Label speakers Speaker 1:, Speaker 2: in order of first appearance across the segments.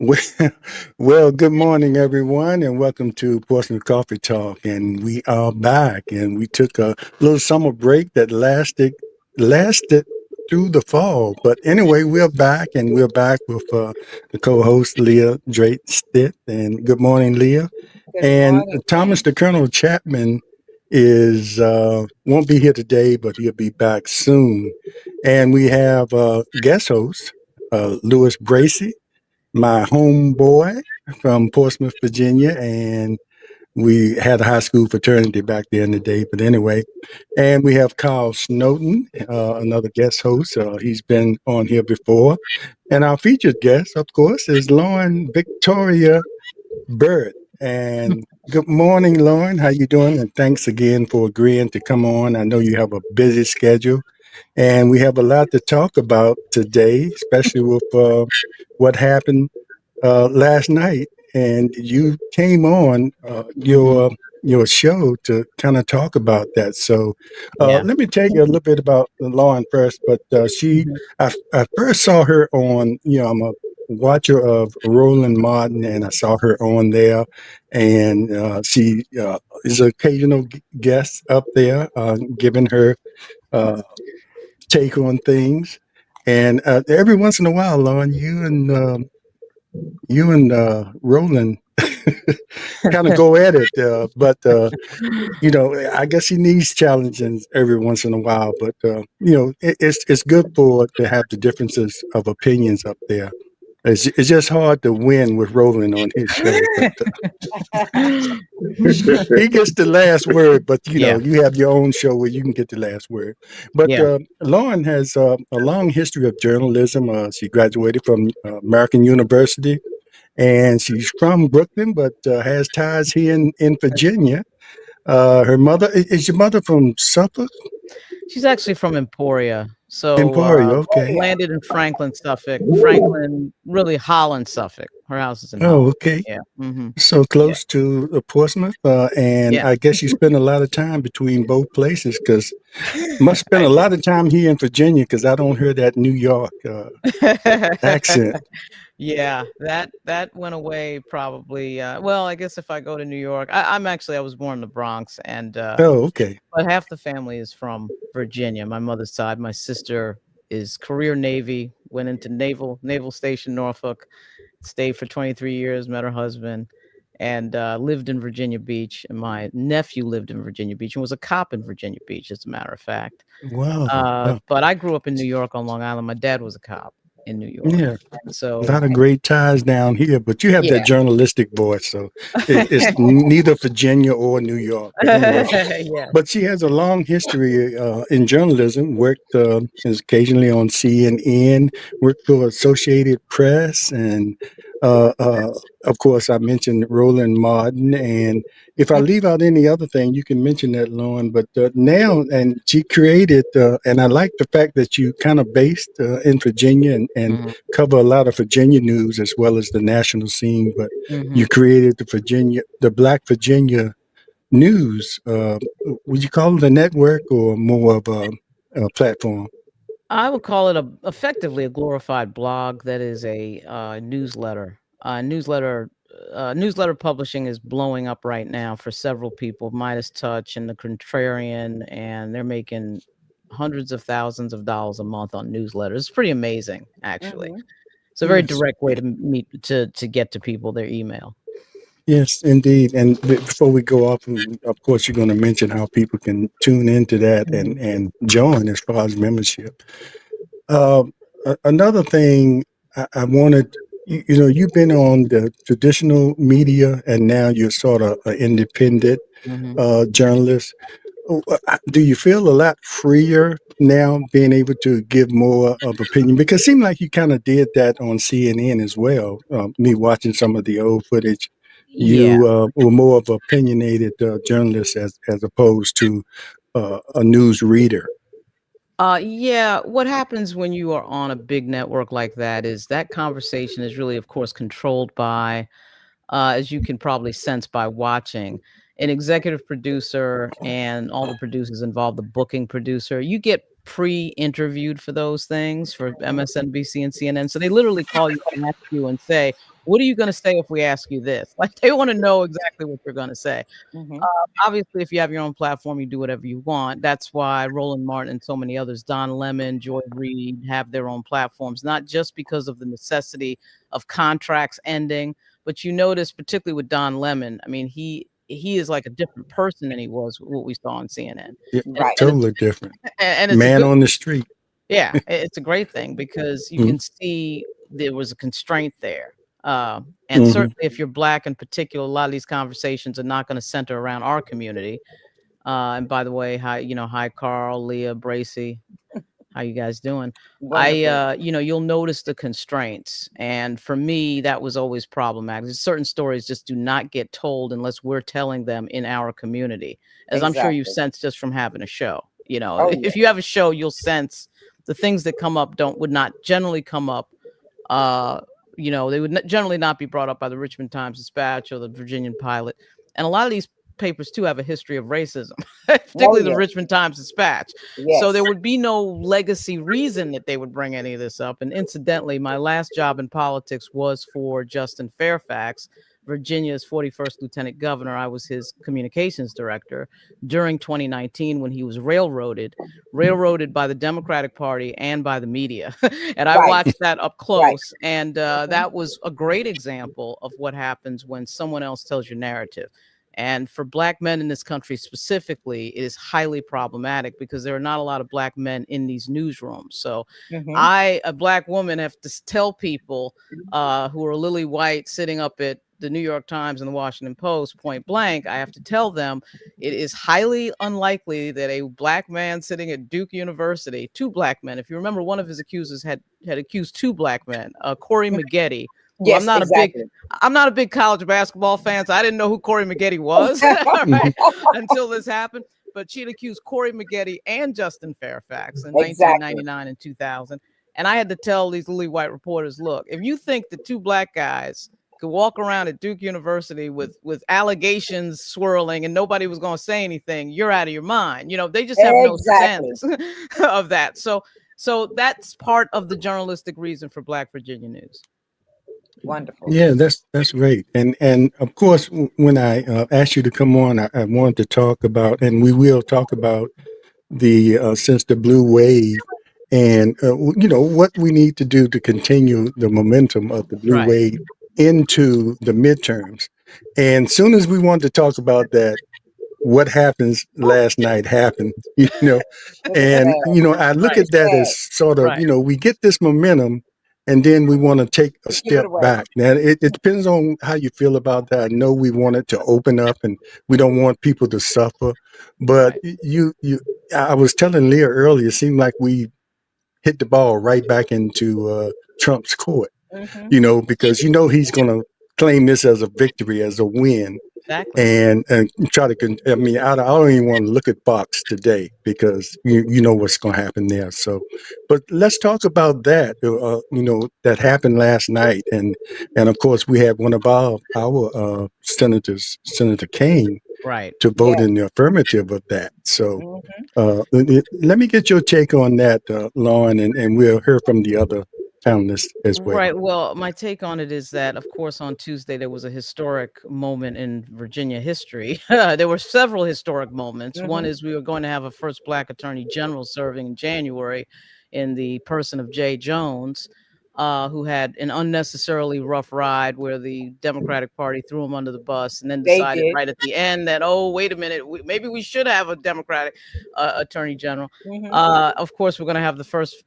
Speaker 1: Well, well, good morning, everyone, and welcome to Portsmouth Coffee Talk. And we are back, and we took a little summer break that lasted through the fall. But anyway, we're back, and we're back with the co-host Leah Drake Stitt. And good morning, Leah.
Speaker 2: Good
Speaker 1: And
Speaker 2: morning,
Speaker 1: Thomas,
Speaker 2: Frank.
Speaker 1: the Colonel Chapman, is won't be here today, but he'll be back soon. And we have guest host Louis Bracy, my homeboy from Portsmouth, Virginia, and we had a high school fraternity back there in the day. But anyway, and we have Carl Snowden, another guest host. He's been on here before, and our featured guest, of course, is Lauren Victoria Bird. And good morning, Lauren. How you doing? And thanks again for agreeing to come on. I know you have a busy schedule, and we have a lot to talk about today, especially with what happened last night, and you came on
Speaker 2: Hmm.
Speaker 1: your show to kind of talk about that. So
Speaker 2: Yeah.
Speaker 1: let me tell you a little bit about Lauren first. But
Speaker 2: Hmm.
Speaker 1: I first saw her on. I'm a watcher of Roland Martin, and I saw her on there, and she is an occasional guest up there, giving her uh, take on things. And every once in a while, Lauren, you and Roland kind of go at it, but I guess he needs challenging every once in a while. But it's good for to have the differences of opinions up there. It's just hard to win with Roland on his show, but he gets the last word. But
Speaker 2: Yeah.
Speaker 1: you have your own show where you can get the last word. But
Speaker 2: Yeah.
Speaker 1: Lauren has a long history of journalism. She graduated from American University, and she's from Brooklyn, but has ties here in Virginia. Her mother is your mother from Suffolk,
Speaker 2: She's actually from Emporia. So
Speaker 1: Emporia. Okay.
Speaker 2: landed in Franklin, Suffolk. Franklin, really Holland, Suffolk. Her house is in
Speaker 1: Oh,
Speaker 2: Holland.
Speaker 1: okay.
Speaker 2: Yeah. Hmm.
Speaker 1: So
Speaker 2: Yeah.
Speaker 1: close to Portsmouth, and
Speaker 2: Yeah.
Speaker 1: I guess you spend a lot of time between both places because must spend
Speaker 2: I
Speaker 1: a
Speaker 2: do.
Speaker 1: lot of time here in Virginia because I don't hear that New York accent.
Speaker 2: Yeah, that went away probably. Well, I guess if I go to New York, I was born in the Bronx, and
Speaker 1: Oh, okay.
Speaker 2: but half the family is from Virginia. My mother's side. My sister is career Navy. Went into Naval Station Norfolk. Stayed for 23 years. Met her husband, and lived in Virginia Beach. And my nephew lived in Virginia Beach and was a cop in Virginia Beach, as a matter of fact.
Speaker 1: Wow. Wow.
Speaker 2: But I grew up in New York on Long Island. My dad was a cop in New York,
Speaker 1: Yeah.
Speaker 2: and
Speaker 1: A
Speaker 2: so
Speaker 1: lot of great ties down here, but you have that
Speaker 2: yeah.
Speaker 1: journalistic voice, so it's neither Virginia or New York. But anyway,
Speaker 2: Yeah.
Speaker 1: but she has a long history in journalism. Worked is occasionally on CNN. Worked for Associated Press, and uh, uh, of course, I mentioned Roland Martin. And if I leave out any other thing, you can mention that, Lauren. But now, and she created, and I like the fact that you kind of based in Virginia and
Speaker 2: Mhm,
Speaker 1: cover a lot of Virginia news as well as the national scene. But you
Speaker 2: mhm.
Speaker 1: created the Black Virginia News. Would you call it a network or more of a platform?
Speaker 2: I would call it effectively a glorified blog that is a, newsletter. Newsletter publishing is blowing up right now for several people, Midas Touch and The Contrarian, and they're making hundreds of thousands of dollars a month on newsletters. It's pretty amazing, actually.
Speaker 3: Mhm.
Speaker 2: It's a very
Speaker 1: Yes.
Speaker 2: direct way to meet to get to people their email.
Speaker 1: Yes, indeed. And before we go off, of course, you're going to mention how people can tune into that
Speaker 2: Mhm,
Speaker 1: and join as far as membership. Um, Another thing I wanted, you've been on the traditional media and now you're sort of an independent
Speaker 2: mhm.
Speaker 1: journalist. Do you feel a lot freer now being able to give more of opinion? Because it seemed like you kind of did that on CNN as well. Me watching some of the old footage,
Speaker 2: Yeah.
Speaker 1: you were more of an opinionated journalist as opposed to a news reader.
Speaker 2: Yeah, what happens when you are on a big network like that is that conversation is really, of course, controlled by, as you can probably sense by watching, an executive producer and all the producers involved, the booking producer. You get pre-interviewed for those things for MSNBC and CNN. So they literally call you and ask you and say, "What are you going to say if we ask you this?" Like they want to know exactly what you're going to say.
Speaker 3: Mm-hmm.
Speaker 2: Obviously, if you have your own platform, you do whatever you want. That's why Roland Martin and so many others, Don Lemon, Joy Reid, have their own platforms, not just because of the necessity of contracts ending, but you notice, particularly with Don Lemon, I mean, he is like a different person than he was what we saw on CNN,
Speaker 1: Yeah,
Speaker 2: and
Speaker 3: Right.
Speaker 2: and it's
Speaker 1: totally different.
Speaker 2: and it's a
Speaker 1: Man
Speaker 2: good
Speaker 1: on the street.
Speaker 2: yeah, it's a great thing because you
Speaker 1: Mm-hmm.
Speaker 2: can see there was a constraint there. And
Speaker 1: Mm-hmm.
Speaker 2: certainly, if you're black in particular, a lot of these conversations are not going to center around our community. And by the way, hi Carl, Leah, Bracy, how you guys doing?
Speaker 3: Wonderful.
Speaker 2: You'll notice the constraints, and for me, that was always problematic. Certain stories just do not get told unless we're telling them in our community, as I'm sure you've
Speaker 3: Exactly.
Speaker 2: sensed just from having a show.
Speaker 3: Oh
Speaker 2: If
Speaker 3: yeah.
Speaker 2: you have a show, you'll sense the things that come up would not generally come up. Uh, they would generally not be brought up by the Richmond Times Dispatch or the Virginian Pilot, and a lot of these papers too have a history of racism,
Speaker 3: Oh
Speaker 2: particularly the
Speaker 3: yes.
Speaker 2: Richmond Times Dispatch. So
Speaker 3: Yes.
Speaker 2: there would be no legacy reason that they would bring any of this up. And incidentally, my last job in politics was for Justin Fairfax, Virginia's 41st Lieutenant Governor. I was his communications director during 2019 when he was railroaded by the Democratic Party and by the media. And I
Speaker 3: Right.
Speaker 2: watched that up
Speaker 3: Right.
Speaker 2: close. And
Speaker 3: Mm-hmm.
Speaker 2: that was a great example of what happens when someone else tells your narrative. And for black men in this country specifically, it is highly problematic because there are not a lot of black men in these newsrooms. So
Speaker 3: Mm-hmm.
Speaker 2: I, a black woman, have to tell people who are lily white sitting up at the New York Times and the Washington Post point blank, I have to tell them it is highly unlikely that a black man sitting at Duke University, two black men, if you remember, one of his accusers had accused two black men, Corey Maggette, who
Speaker 3: Yes. Exactly.
Speaker 2: I'm not a big college basketball fan, so I didn't know who Corey Maggette was, all
Speaker 1: Mm-hmm.
Speaker 2: right, until this happened. But she'd accused Corey Maggette and Justin Fairfax in
Speaker 3: Exactly.
Speaker 2: 1999 and 2000. And I had to tell these lily white reporters, look, if you think the two black guys could walk around at Duke University with allegations swirling and nobody was going to say anything, you're out of your mind. They just have no
Speaker 3: Exactly.
Speaker 2: sense of that. So that's part of the journalistic reason for Black Virginia News.
Speaker 3: Wonderful.
Speaker 1: Yeah, that's great. And of course, when I asked you to come on, I wanted to talk about, and we will talk about the since the blue wave, and what we need to do to continue the momentum of the blue
Speaker 2: Right.
Speaker 1: wave into the midterms. And soon as we want to talk about that, what happens last night happened, and I look
Speaker 2: Right.
Speaker 1: at that as
Speaker 3: Yes.
Speaker 1: sort of,
Speaker 2: Right.
Speaker 1: we get this momentum, and then we want to take a
Speaker 3: Give it
Speaker 1: step
Speaker 3: away.
Speaker 1: back. Now it depends on how you feel about that. I know we want it to open up, and we don't want people to suffer, but
Speaker 2: Right.
Speaker 1: I was telling Leah earlier, it seemed like we hit the ball right back into Trump's court,
Speaker 3: Mm-hmm.
Speaker 1: because he's going to claim this as a victory, as a win,
Speaker 2: Exactly.
Speaker 1: and try to. I mean, I don't even want to look at Fox today because you know what's going to happen there. So, but let's talk about that. That happened last night, and of course we had one of our senators, Senator Kane,
Speaker 2: Right.
Speaker 1: to vote
Speaker 3: Yes.
Speaker 1: in the affirmative of that. So,
Speaker 3: Mm-hmm.
Speaker 1: let me get your take on that, Lauren, and we'll hear from the other panelists as well.
Speaker 2: Right. Well, my take on it is that, of course, on Tuesday there was a historic moment in Virginia history. There were several historic moments. One
Speaker 3: Mm-hmm.
Speaker 2: is we were going to have a first Black Attorney General serving in January in the person of Jay Jones, who had an unnecessarily rough ride where the Democratic Party threw him under the bus and then
Speaker 3: They
Speaker 2: decided
Speaker 3: did.
Speaker 2: right at the end that, oh, wait a minute, maybe we should have a Democratic Attorney General.
Speaker 3: Mm-hmm.
Speaker 2: Of course, we're going to have the first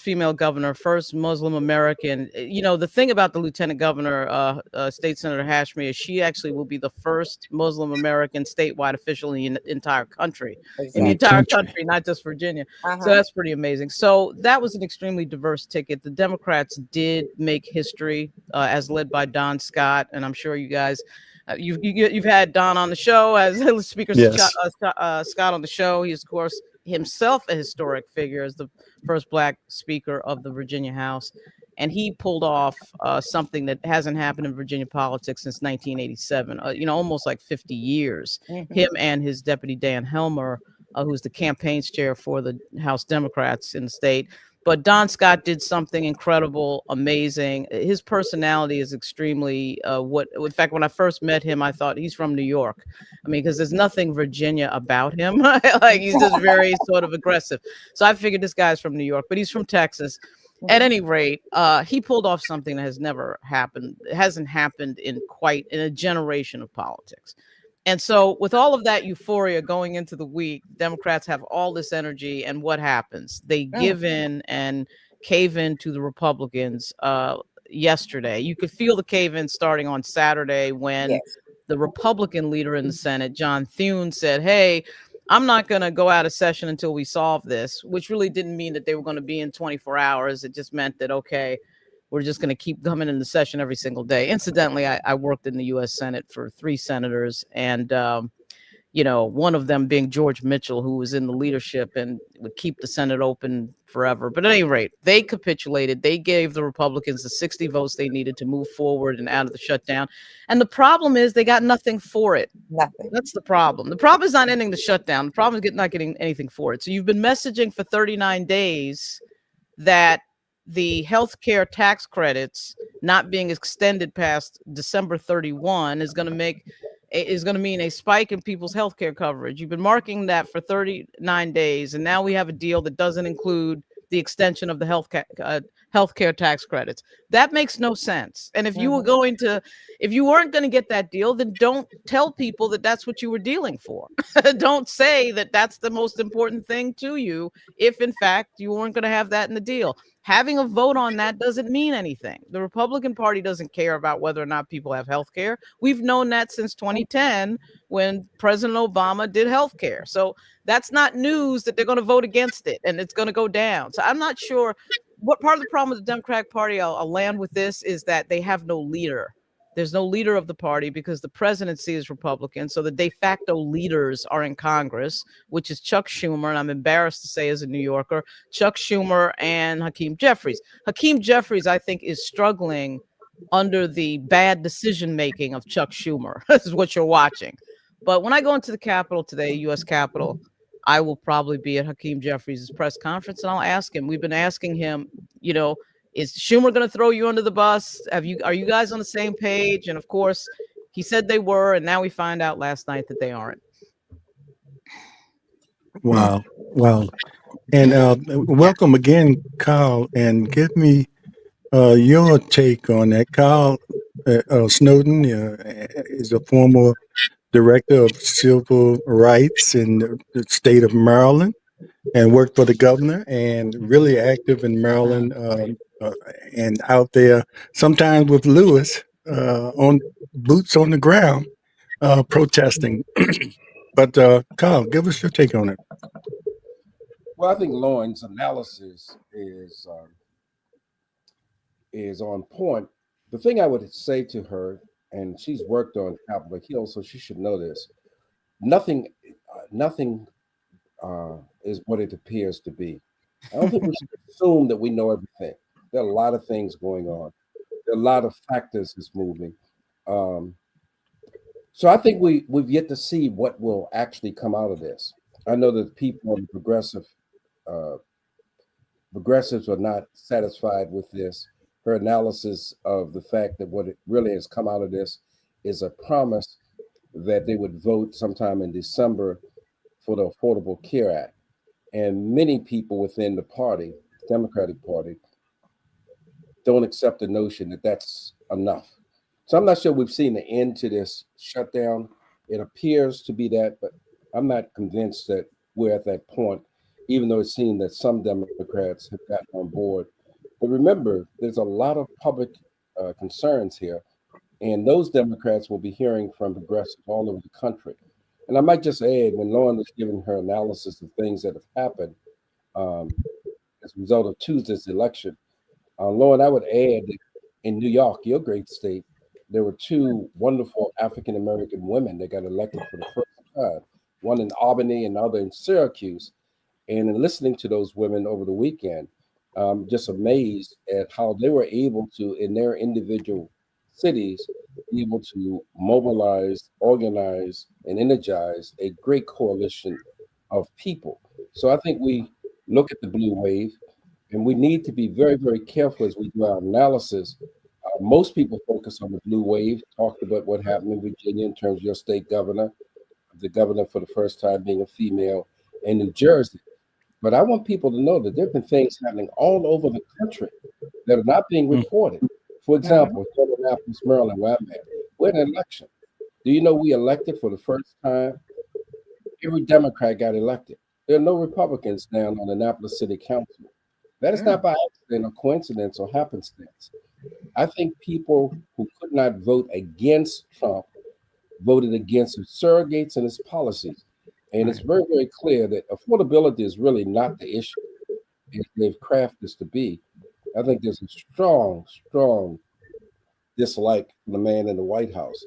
Speaker 2: female governor, first Muslim American. The thing about the lieutenant governor, State Senator Hashmi, is she actually will be the first Muslim American statewide official in the entire country,
Speaker 1: In the country.
Speaker 2: not just Virginia. So
Speaker 3: Uh-huh.
Speaker 2: that's pretty amazing. So that was an extremely diverse ticket. The Democrats did make history, as led by Don Scott, and I'm sure you guys. You've had Don on the show as Speaker
Speaker 1: Yes.
Speaker 2: Scott on the show. He's of course himself a historic figure as the first Black Speaker of the Virginia House, and he pulled off something that hasn't happened in Virginia politics since 1987. Almost like 50 years.
Speaker 3: Mm-hmm.
Speaker 2: Him and his deputy Dan Helmer who's the campaigns chair for the House Democrats in the state. But Don Scott did something incredible, amazing. His personality is extremely what. In fact, when I first met him, I thought he's from New York. I mean, because there's nothing Virginia about him. Like he's just very sort of aggressive. So I figured this guy's from New York, but he's from Texas. At any rate, he pulled off something that has never happened. It hasn't happened in a generation of politics. And so, with all of that euphoria going into the week, Democrats have all this energy, and what happens? They give in and cave in to the Republicans yesterday. You could feel the cave in starting on Saturday when
Speaker 3: Yes.
Speaker 2: the Republican leader in the Senate, John Thune, said, "Hey, I'm not going to go out of session until we solve this," which really didn't mean that they were going to be in 24 hours. It just meant that, okay, we're just going to keep coming in the session every single day. Incidentally, I worked in the U.S. Senate for 3 senators, and one of them being George Mitchell, who was in the leadership and would keep the Senate open forever. But at any rate, they capitulated. They gave the Republicans the 60 votes they needed to move forward and out of the shutdown. And the problem is they got nothing for it.
Speaker 3: Nothing.
Speaker 2: That's the problem. The problem is not ending the shutdown. The problem is not getting anything for it. So you've been messaging for 39 days that the healthcare tax credits not being extended past December 31 is going to mean a spike in people's healthcare coverage. You've been marking that for 39 days, and now we have a deal that doesn't include the extension of the healthcare tax credits. That makes no sense. And if you weren't going to get that deal, then don't tell people that that's what you were dealing for. Don't say that that's the most important thing to you if, in fact, you weren't going to have that in the deal. Having a vote on that doesn't mean anything. The Republican Party doesn't care about whether or not people have health care. We've known that since 2010 when President Obama did health care. So that's not news that they're going to vote against it and it's going to go down. So I'm not sure what part of the problem with the Democratic Party, I'll land with this, is that they have no leader. There's no leader of the party because the presidency is Republican. So the de facto leaders are in Congress, which is Chuck Schumer. And I'm embarrassed to say as a New Yorker, Chuck Schumer and Hakeem Jeffries. Hakeem Jeffries, I think, is struggling under the bad decision making of Chuck Schumer. This is what you're watching. But when I go into the Capitol today, U.S. Capitol, I will probably be at Hakeem Jeffries' press conference and I'll ask him. We've been asking him, is Schumer going to throw you under the bus? Are you guys on the same page? And of course, he said they were, and now we find out last night that they aren't.
Speaker 1: Wow. Wow. And welcome again, Kyle. And give me your take on that. Kyle Snowden is a former director of civil rights in the state of Maryland and worked for the governor and really active in Maryland and out there sometimes with Lewis on boots on the ground protesting. But Kyle, give us your take on it.
Speaker 4: Well, I think Lauren's analysis is on point. The thing I would say to her, and she's worked on Capitol Hill, so she should know this. Nothing is what it appears to be. I don't think we should assume that we know everything. There are a lot of things going on. There are a lot of factors that's moving. So I think we've yet to see what will actually come out of this. I know that people on the progressives are not satisfied with this. Her analysis of the fact that what it really has come out of this is a promise that they would vote sometime in December for the Affordable Care Act. And many people within the party, Democratic Party, don't accept the notion that that's enough. So I'm not sure we've seen the end to this shutdown. It appears to be that, but I'm not convinced that we're at that point, even though it seems that some Democrats have gotten on board. But remember, there's a lot of public concerns here, and those Democrats will be hearing from progressives all over the country. And I might just add, when Lauren was giving her analysis of things that have happened as a result of Tuesday's election, Lauren, I would add that in New York, your great state, there were two wonderful African-American women that got elected for the first time, one in Albany and the other in Syracuse. And in listening to those women over the weekend, just amazed at how they were able to, in their individual cities, be able to mobilize, organize, and energize a great coalition of people. So I think we look at the blue wave, and we need to be very, very careful as we do our analysis. Most people focus on the blue wave, talked about what happened in Virginia in terms of your state governor, the governor for the first time being a female in New Jersey. But I want people to know that there have been things happening all over the country that are not being
Speaker 1: Mm.
Speaker 4: reported. For example, in Annapolis, Maryland, where I'm at, we had an election. Do you know we elected for the first time? Every Democrat got elected. There are no Republicans now on Annapolis City Council. That is not by accident or coincidence or happenstance. I think people who could not vote against Trump voted against his surrogates and his policies. And it's very, very clear that affordability is really not the issue as they've crafted this to be. I think there's a strong, strong dislike for the man in the White House.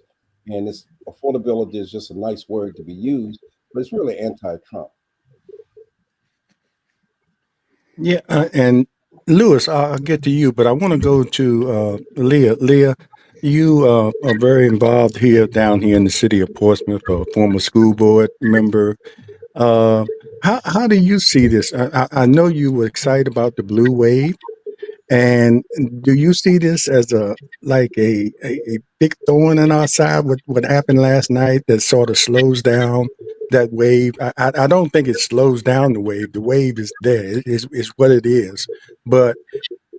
Speaker 4: And this affordability is just a nice word to be used, but it's really anti-Trump.
Speaker 1: Yeah, and Lewis, I'll get to you, but I want to go to Leah. Leah, you are very involved here down here in the city of Portsmouth, a former school board member. Uh, how do you see this? I know you were excited about the blue wave, and do you see this as a like a big thorn in our side? What happened last night that sort of slows down that wave? I don't think it slows down the wave. The wave is there. It's what it is. But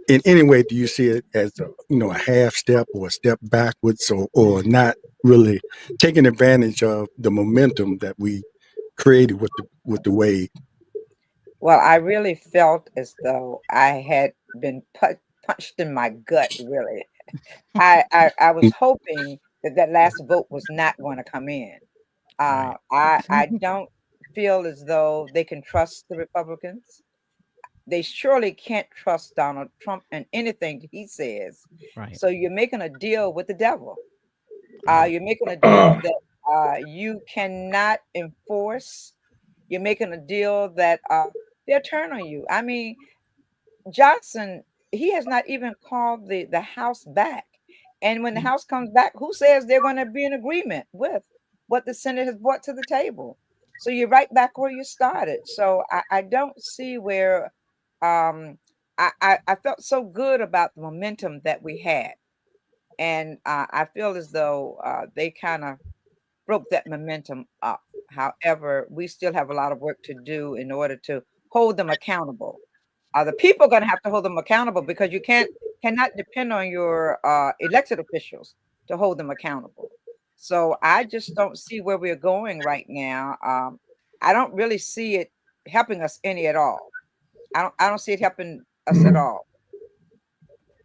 Speaker 1: in any way, do you see it as a half step or a step backwards, or not really taking advantage of the momentum that we created with the wave?
Speaker 3: Well, I really felt as though I had been punched in my gut, really. I was hoping that that last vote was not going to come in.
Speaker 2: Right.
Speaker 3: I don't feel as though they can trust the Republicans. They surely can't trust Donald Trump and anything he says.
Speaker 2: Right.
Speaker 3: So you're making a deal with the devil.
Speaker 2: Right.
Speaker 3: You're making a deal that you cannot enforce. You're making a deal that they'll turn on you. I mean, Johnson, he has not even called the House back. And when the House comes back, who says they're going to be in agreement with what the Senate has brought to the table? So you're right back where you started. So I don't see where I felt so good about the momentum that we had. And I feel as though they kind of broke that momentum up. However, we still have a lot of work to do in order to hold them accountable. The people are going to have to hold them accountable because you cannot depend on your elected officials to hold them accountable. So I just don't see where we're going right now. I don't really see it helping us any at all. I don't see it helping us at all.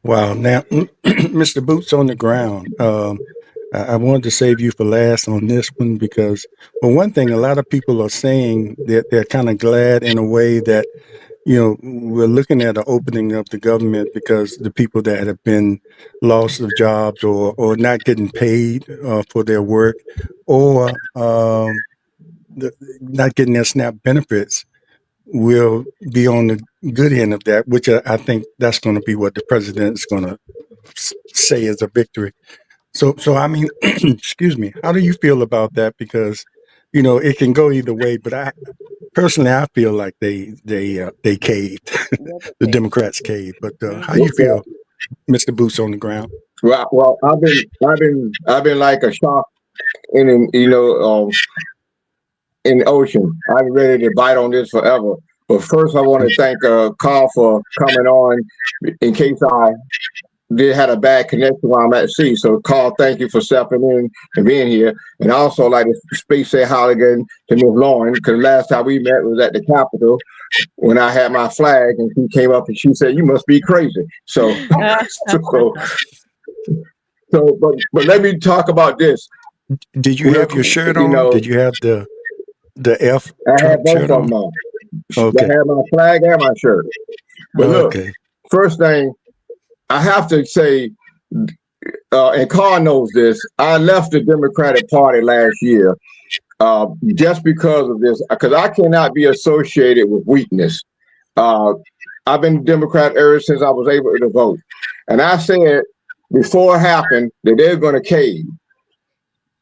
Speaker 1: Wow. Now, Mr. Boots on the ground. I wanted to save you for last on this one because, well, one thing a lot of people are saying that they're kind of glad in a way that we're looking at an opening of the government because the people that have been lost of jobs or not getting paid for their work or not getting their SNAP benefits will be on the good end of that, which I think that's going to be what the president is going to say is a victory. So I mean, excuse me. How do you feel about that? Because it can go either way, but I personally feel like they caved.
Speaker 3: Yeah,
Speaker 1: The
Speaker 3: okay.
Speaker 1: Democrats caved. But how
Speaker 3: Mhm.
Speaker 1: you feel, Mr. Boots on the ground?
Speaker 5: Well, I've been like a shark in the ocean. I'm ready to bite on this forever. But first, I want to thank Carl for coming on. In case I did had a bad connection while I'm at sea. So, Carl, thank you for stepping in and being here. And I also like to say hi again to Miss Lauren because last time we met was at the Capitol when I had my flag, and she came up and she said, "You must be crazy." So, so, but let me talk about this.
Speaker 1: Did you have your shirt
Speaker 5: You
Speaker 1: on?
Speaker 5: know,
Speaker 1: Did you have the F
Speaker 5: I had
Speaker 1: Trump
Speaker 5: both of
Speaker 1: shirt on?
Speaker 5: them on. I
Speaker 1: Okay.
Speaker 5: had my flag and my shirt. But look,
Speaker 1: Okay.
Speaker 5: first thing I have to say, and Carl knows this, I left the Democratic Party last year just because of this, because I cannot be associated with weakness. Uh, I've been Democrat ever since I was able to vote. And I said before it happened that they're going to cave,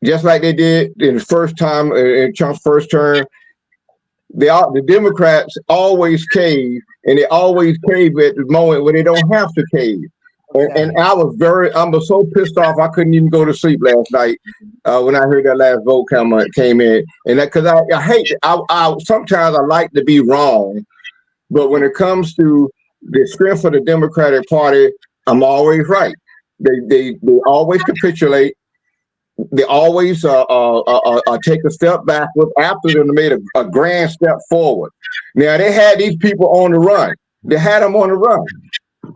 Speaker 5: just like they did in the first time in Trump's first term. the Democrats always cave, and they always cave at the moment when they don't have to cave. And
Speaker 3: Exactly.
Speaker 5: I was so pissed off I couldn't even go to sleep last night when I heard that last vote came in, and that because I hate I sometimes I like to be wrong, but when it comes to the strength of the Democratic Party, I'm always right. They always capitulate. They always take a step backward after they made a grand step forward. Now they had these people on the run. They had them on the run,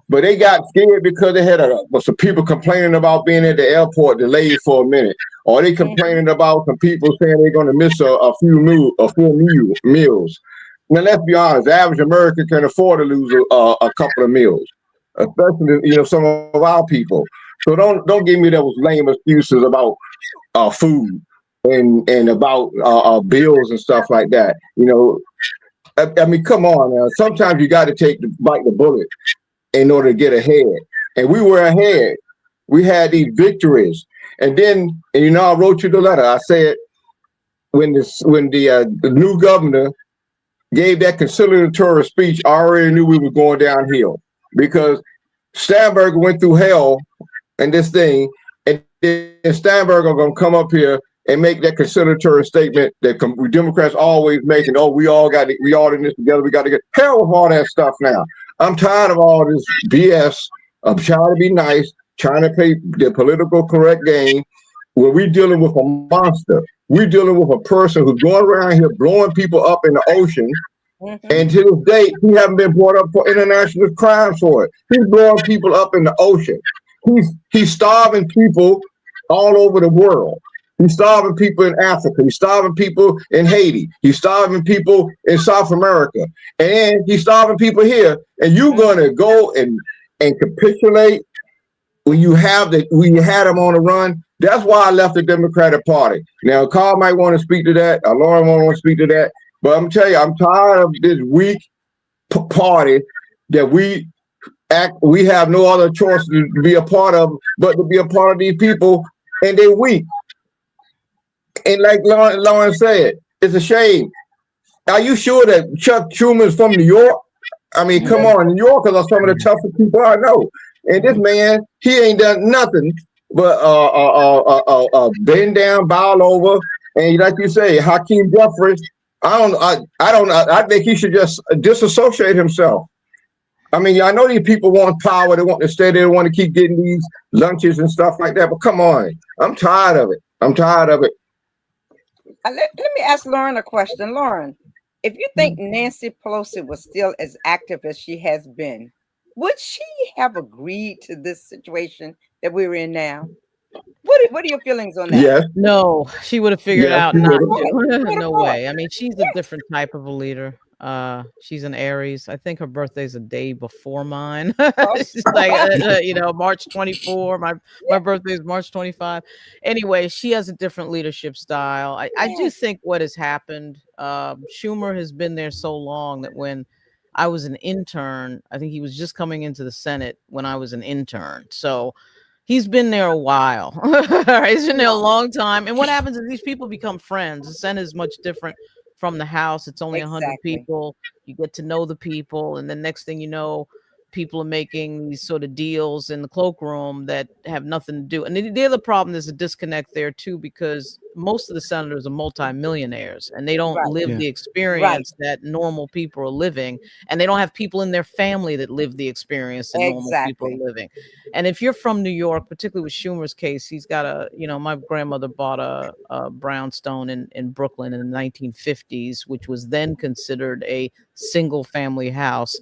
Speaker 5: but they got scared because they had some people complaining about being at the airport delayed for a minute, or they complaining about some people saying they're going to miss a few meals. Now let's be honest, the average American can afford to lose a couple of meals, especially some of our people. So don't give me those lame excuses about food and about bills and stuff like that. I mean, come on now. Sometimes you got to bite the bullet in order to get ahead. And we were ahead. We had these victories. And then, I wrote you the letter. I said when the new governor gave that conciliatory speech, I already knew we were going downhill because Steinberger went through hell and this thing, and then Steinberger gonna come up here and make that conciliatory statement that Democrats always make, and we all in this together. We got to get hell with all that stuff now. I'm tired of all this BS. I'm trying to be nice, trying to play the political correct game. When we're dealing with a monster, we're dealing with a person who's going around here blowing people up in the ocean. And to this date, he haven't been brought up for international crimes for it. He's blowing people up in the ocean. He's starving people all over the world. He's starving people in Africa. He's starving people in Haiti. He's starving people in South America. And he's starving people here. And you're gonna go and capitulate when you had him on the run. That's why I left the Democratic Party. Now, Carl might want to speak to that. Lauren might want to speak to that. But I'm telling you, I'm tired of this weak party that we have no other choice to be a part of but to be a part of these people, and they're weak. And like Lauren said, it's a shame. Are you sure that Chuck Schumer's from New York? I mean, come on, New Yorkers are some of the toughest people I know. And this man, he ain't done nothing but bend down, bow over, and like you say, Hakeem Jeffries. I think he should just disassociate himself. I mean, I know these people want power. They want to stay there. They want to keep getting these lunches and stuff like that. But come on, I'm tired of it. I'm tired of it.
Speaker 3: Let me ask Lauren a question. Lauren, if you think Nancy Pelosi was still as active as she has been, would she have agreed to this situation that we're in now? What are your feelings on that?
Speaker 5: Yes.
Speaker 2: No, she would have figured
Speaker 5: Yes,
Speaker 2: out
Speaker 5: she
Speaker 2: not
Speaker 5: would've.
Speaker 2: to. No way. I mean, she's a different type of a leader. She's an Aries. I think her birthday's a day before mine. She's like, March 24. My birthday is March 25. Anyway, she has a different leadership style. I do think what has happened, Schumer has been there so long that when I was an intern, I think he was just coming into the Senate when I was an intern. So he's been there a while. He's been there a long time. And what happens is these people become friends. The Senate is much different from the House. It's only 100 people. You get to know the people. And then next thing you know, people are making these sort of deals in the cloakroom that have nothing to do. And the other problem, there's a disconnect there too, because most of the senators are multimillionaires and they don't live the experience that normal people are living. And they don't have people in their family that live the experience that normal people are living. And if you're from New York, particularly with Schumer's case, he's got my grandmother bought a brownstone in Brooklyn in the 1950s, which was then considered a single family house.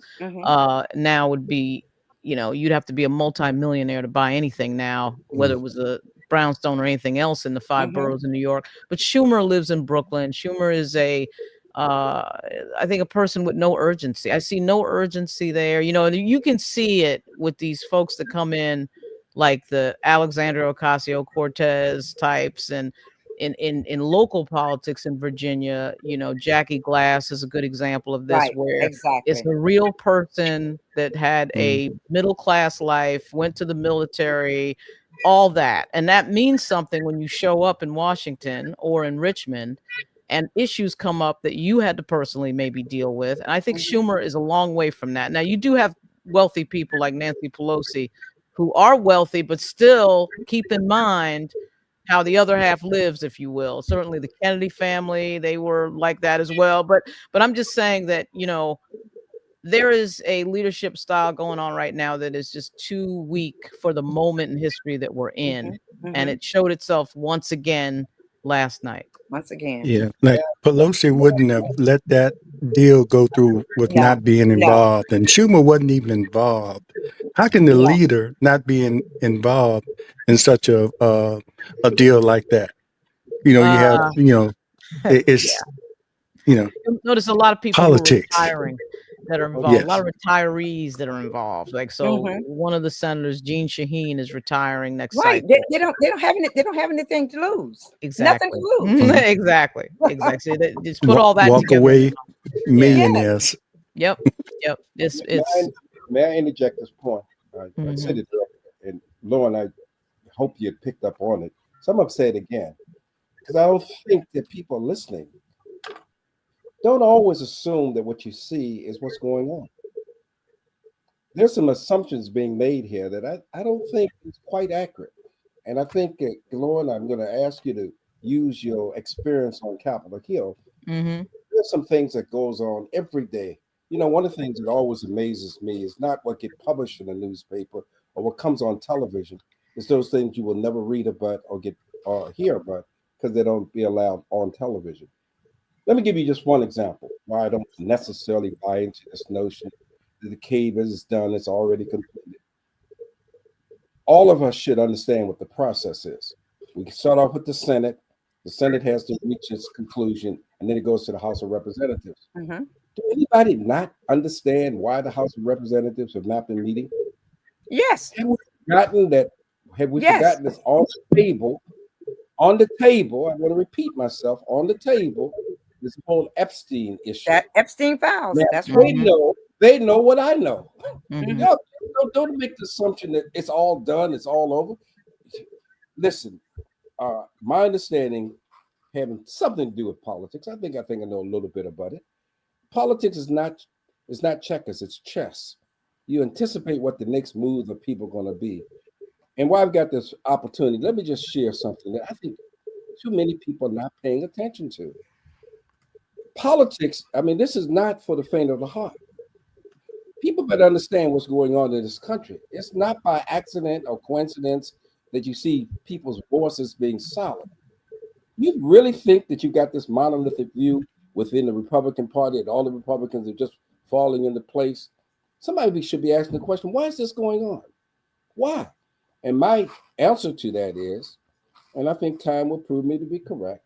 Speaker 2: Now would be, you'd have to be a multimillionaire to buy anything now, whether it was a brownstone or anything else in the five boroughs in New York. But Schumer lives in Brooklyn. Schumer is I think a person with no urgency. I see no urgency there. You can see it with these folks that come in like the Alexandria Ocasio-Cortez types and in local politics in Virginia, Jackie Glass is a good example of this, where it's a real person that had a middle class life, went to the military, all that. And that means something when you show up in Washington or in Richmond and issues come up that you had to personally maybe deal with. And I think Schumer is a long way from that. Now, you do have wealthy people like Nancy Pelosi who are wealthy, but still keep in mind how the other half lives, if you will. Certainly the Kennedy family, they were like that as well. But I'm just saying that, there is a leadership style going on right now that is just too weak for the moment in history that we're in. And it showed itself once again last night.
Speaker 3: Once again.
Speaker 1: Yeah, like Pelosi wouldn't have let that deal go through with
Speaker 3: No,
Speaker 1: not being
Speaker 3: no.
Speaker 1: involved, and Schumer wasn't even involved. How can the
Speaker 3: Yeah.
Speaker 1: leader not be involved in such a deal like that? You have it's
Speaker 2: You'll notice a lot of people who are
Speaker 1: politics.
Speaker 2: retiring that are involved.
Speaker 1: Yes.
Speaker 2: A lot of retirees that are involved. Like, so one of the senators, Gene Shaheen, is retiring next
Speaker 3: Right.
Speaker 2: cycle.
Speaker 3: They don't have anything to lose.
Speaker 2: Exactly.
Speaker 3: Nothing to lose.
Speaker 2: Exactly. So they just put all that
Speaker 1: walk
Speaker 2: together.
Speaker 1: away millionaires.
Speaker 2: Yep. It's
Speaker 4: May I interject this point? I said it earlier, and Lauren, I hope you picked up on it. So I'm going to say it again, because I don't think that people listening don't always assume that what you see is what's going on. There's some assumptions being made here that I don't think is quite accurate. And I think, Lauren, I'm going to ask you to use your experience on Capitol Hill. There's some things that goes on every day. One of the things that always amazes me is not what gets published in the newspaper or what comes on television. It's those things you will never read about or hear about because they don't be allowed on television. Let me give you just one example why I don't necessarily buy into this notion that the cave is done, it's already completed. All of us should understand what the process is. We can start off with the Senate. The Senate has to reach its conclusion, and then it goes to the House of Representatives. Do anybody not understand why the House of Representatives have not been meeting?
Speaker 3: Yes.
Speaker 4: Have we forgotten that? Have we forgotten this on the table? On the table, I want to repeat myself, on the table, this whole Epstein issue.
Speaker 3: That Epstein files.
Speaker 4: Now,
Speaker 3: That's right.
Speaker 4: They know what I know. Don't make the assumption that it's all done, it's all over. Listen, my understanding having something to do with politics, I think I know a little bit about it. Politics is not checkers, it's chess. You anticipate what the next moves of people are going to be. And while I've got this opportunity, let me just share something that I think too many people are not paying attention to. Politics, this is not for the faint of the heart. People better understand what's going on in this country. It's not by accident or coincidence that you see people's voices being silent. You really think that you got this monolithic view within the Republican Party and all the Republicans are just falling into place? Somebody should be asking the question, why is this going on? Why? And my answer to that is, and I think time will prove me to be correct,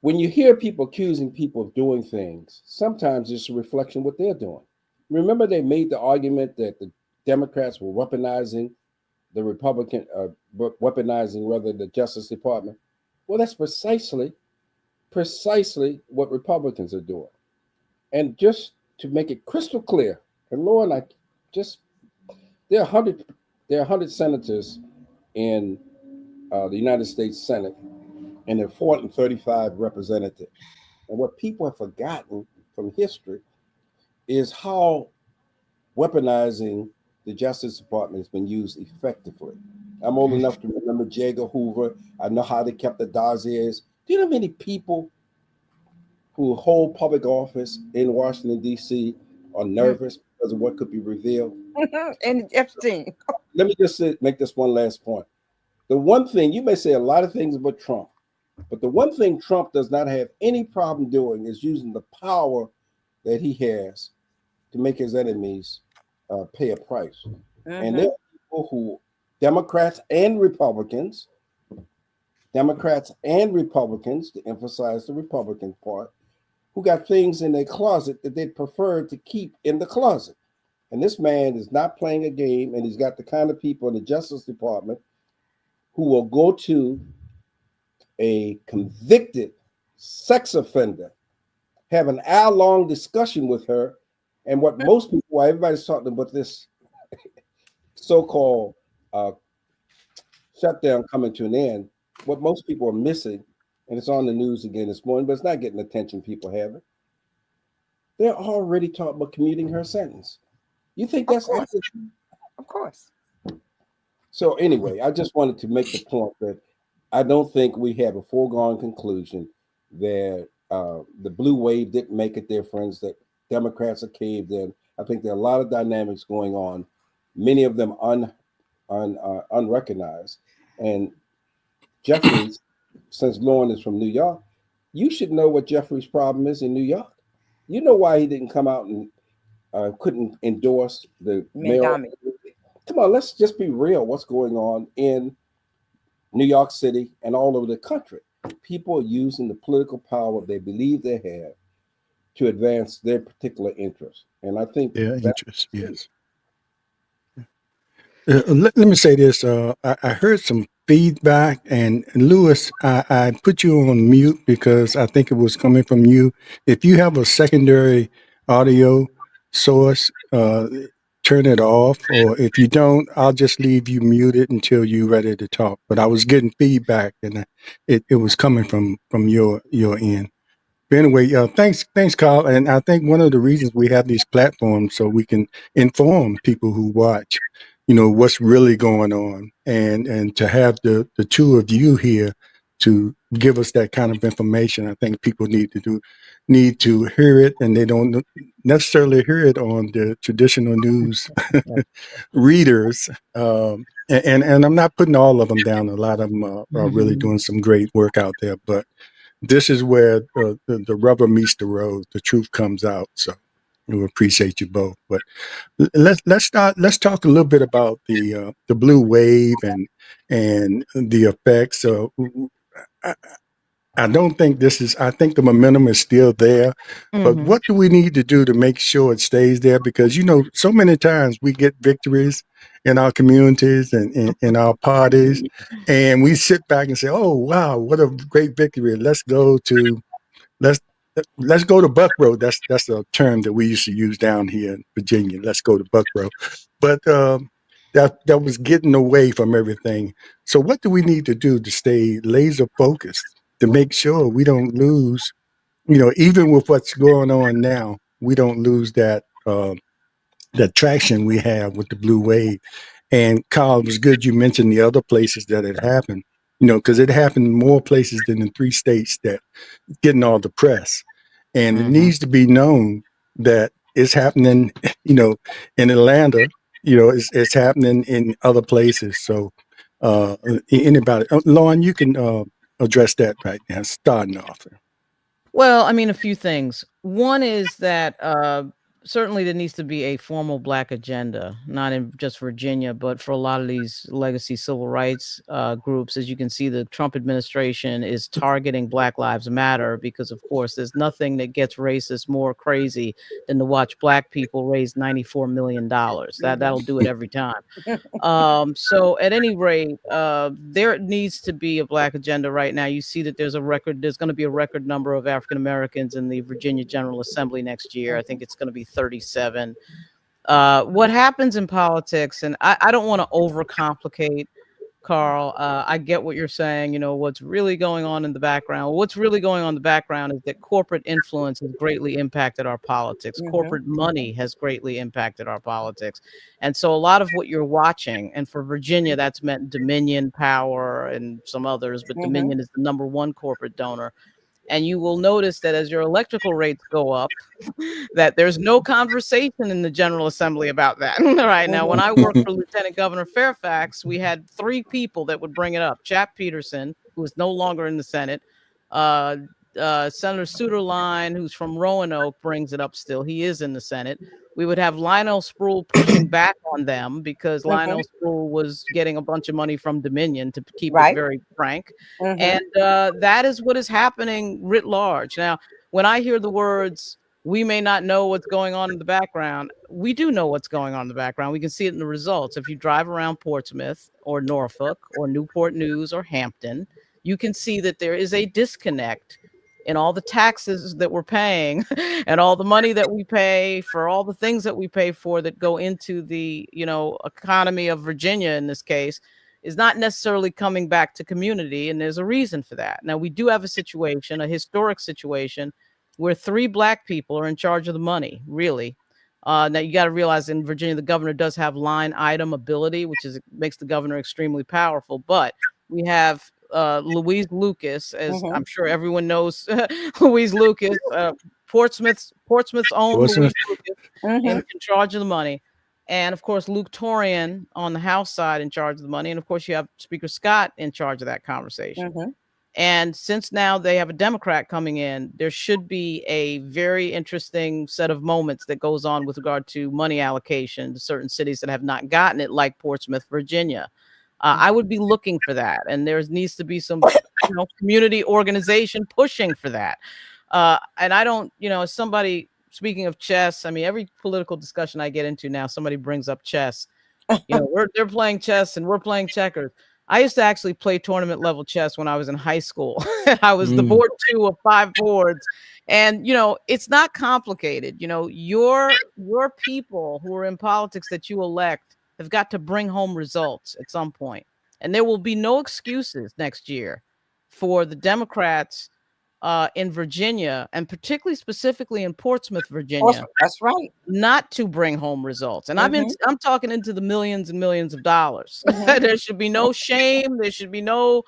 Speaker 4: when you hear people accusing people of doing things, sometimes it's a reflection of what they're doing. Remember, they made the argument that the Democrats were weaponizing the the Justice Department. Well, that's precisely what Republicans are doing. And just to make it crystal clear, and Lauren, there are 100 senators in the United States Senate, and there are 435 representatives. And what people have forgotten from history is how weaponizing the Justice Department has been used effectively. I'm old enough to remember J. Edgar Hoover. I know how they kept the dossiers. Do you know how many people who hold public office in Washington, D.C. are nervous because of what could be revealed?
Speaker 3: And Epstein.
Speaker 4: Let me just make this one last point. The one thing, you may say a lot of things about Trump, but the one thing Trump does not have any problem doing is using the power that he has to make his enemies pay a price. And there are people who, Democrats and Republicans, to emphasize the Republican part, who got things in their closet that they'd prefer to keep in the closet. And this man is not playing a game, and he's got the kind of people in the Justice Department who will go to a convicted sex offender, have an hour-long discussion with her, and what most people, while everybody's talking about this so-called shutdown coming to an end, what most people are missing and it's on the news again this morning, but it's not getting the attention people have it. They're already talking about commuting her sentence. You think that's ethical?
Speaker 3: Of course.
Speaker 4: So anyway, I just wanted to make the point that I don't think we have a foregone conclusion that the blue wave didn't make a difference, that Democrats are caved in. I think there are a lot of dynamics going on, many of them unrecognized. And Jeffries, since Lauren is from New York, you should know what Jeffries' problem is in New York. You know why he didn't come out and couldn't endorse the mayor. Come on, let's just be real. What's going on in New York City and all over the country? People are using the political power they believe they have to advance their particular interests. And I think
Speaker 1: their interest, yes. Let me say this. I heard some feedback, and Lewis, I put you on mute because I think it was coming from you. If you have a secondary audio source, turn it off, or if you don't, I'll just leave you muted until you're ready to talk. But I was getting feedback, and it was coming from your end. But anyway, thanks, Carl. And I think one of the reasons we have these platforms so we can inform people who watch, what's really going on, and to have the two of you here to give us that kind of information. I think people need to hear it, and they don't necessarily hear it on the traditional news readers. And I'm not putting all of them down. A lot of them are really doing some great work out there, but this is where the rubber meets the road. The truth comes out. So we appreciate you both. But let's talk a little bit about the blue wave and the effects. I don't think I think the momentum is still there, but what do we need to do to make sure it stays there? Because, so many times we get victories in our communities and in our parties, and we sit back and say, oh, wow, what a great victory. Let's let's go to Buck Road. That's a term that we used to use down here in Virginia. Let's go to Buck Road. But that was getting away from everything. So what do we need to do to stay laser focused to make sure we don't lose? Even with what's going on now, we don't lose that traction we have with the blue wave. And Carl, it was good you mentioned the other places that it happened. Because it happened in more places than the 3 states that getting all the press. And it needs to be known that it's happening, in Atlanta, it's happening in other places. So anybody, Lauren, you can address that right now, starting off.
Speaker 2: Well, I mean, a few things. One is that certainly there needs to be a formal Black agenda, not in just Virginia, but for a lot of these legacy civil rights groups. As you can see, the Trump administration is targeting Black Lives Matter because, of course, there's nothing that gets racists more crazy than to watch Black people raise $94 million. That'll do it every time. So at any rate, there needs to be a Black agenda right now. You see that there's going to be a record number of African Americans in the Virginia General Assembly next year. I think it's going to be 37. What happens in politics, and I don't want to overcomplicate, Carl. I get what you're saying. What's really going on in the background. What's really going on in the background is that corporate influence has greatly impacted our politics. Corporate money has greatly impacted our politics. And so a lot of what you're watching, and for Virginia, that's meant Dominion Power and some others, but Dominion is the #1 corporate donor. And you will notice that as your electrical rates go up, that there's no conversation in the General Assembly about that. Right now, when I worked for Lieutenant Governor Fairfax, we had 3 people that would bring it up. Chap Peterson, who is no longer in the Senate. Senator Suderline, who's from Roanoke, brings it up still. He is in the Senate. We would have Lionel Sproul pushing back on them because Lionel Sproul was getting a bunch of money from Dominion, to keep it very frank. And that is what is happening writ large. Now, when I hear the words, we may not know what's going on in the background, we do know what's going on in the background. We can see it in the results. If you drive around Portsmouth or Norfolk or Newport News or Hampton, you can see that there is a disconnect in all the taxes that we're paying and all the money that we pay for all the things that we pay for that go into the, economy of Virginia in this case. is not necessarily coming back to community, and there's a reason for that. Now, we do have a situation, a historic situation, where 3 Black people are in charge of the money, really. Now, you got to realize in Virginia, the governor does have line item ability, which makes the governor extremely powerful. But we have Louise Lucas, as I'm sure everyone knows, Louise Lucas, Portsmouth's own Louise Lucas, in charge of the money. And of course, Luke Torian on the House side in charge of the money. And of course, you have Speaker Scott in charge of that conversation. And since now they have a Democrat coming in, there should be a very interesting set of moments that goes on with regard to money allocation to certain cities that have not gotten it, like Portsmouth, Virginia. I would be looking for that. And there needs to be some community organization pushing for that. And I don't, as somebody, speaking of chess, I mean, every political discussion I get into now, somebody brings up chess. They're playing chess and we're playing checkers. I used to actually play tournament level chess when I was in high school. I was the board 2 of 5 boards. And, it's not complicated. Your people who are in politics that you elect have got to bring home results at some point. And there will be no excuses next year for the Democrats in Virginia, and particularly specifically in Portsmouth, Virginia.
Speaker 3: That's right.
Speaker 2: Not to bring home results. And I'm talking into the millions and millions of dollars. There should be no shame. There should be no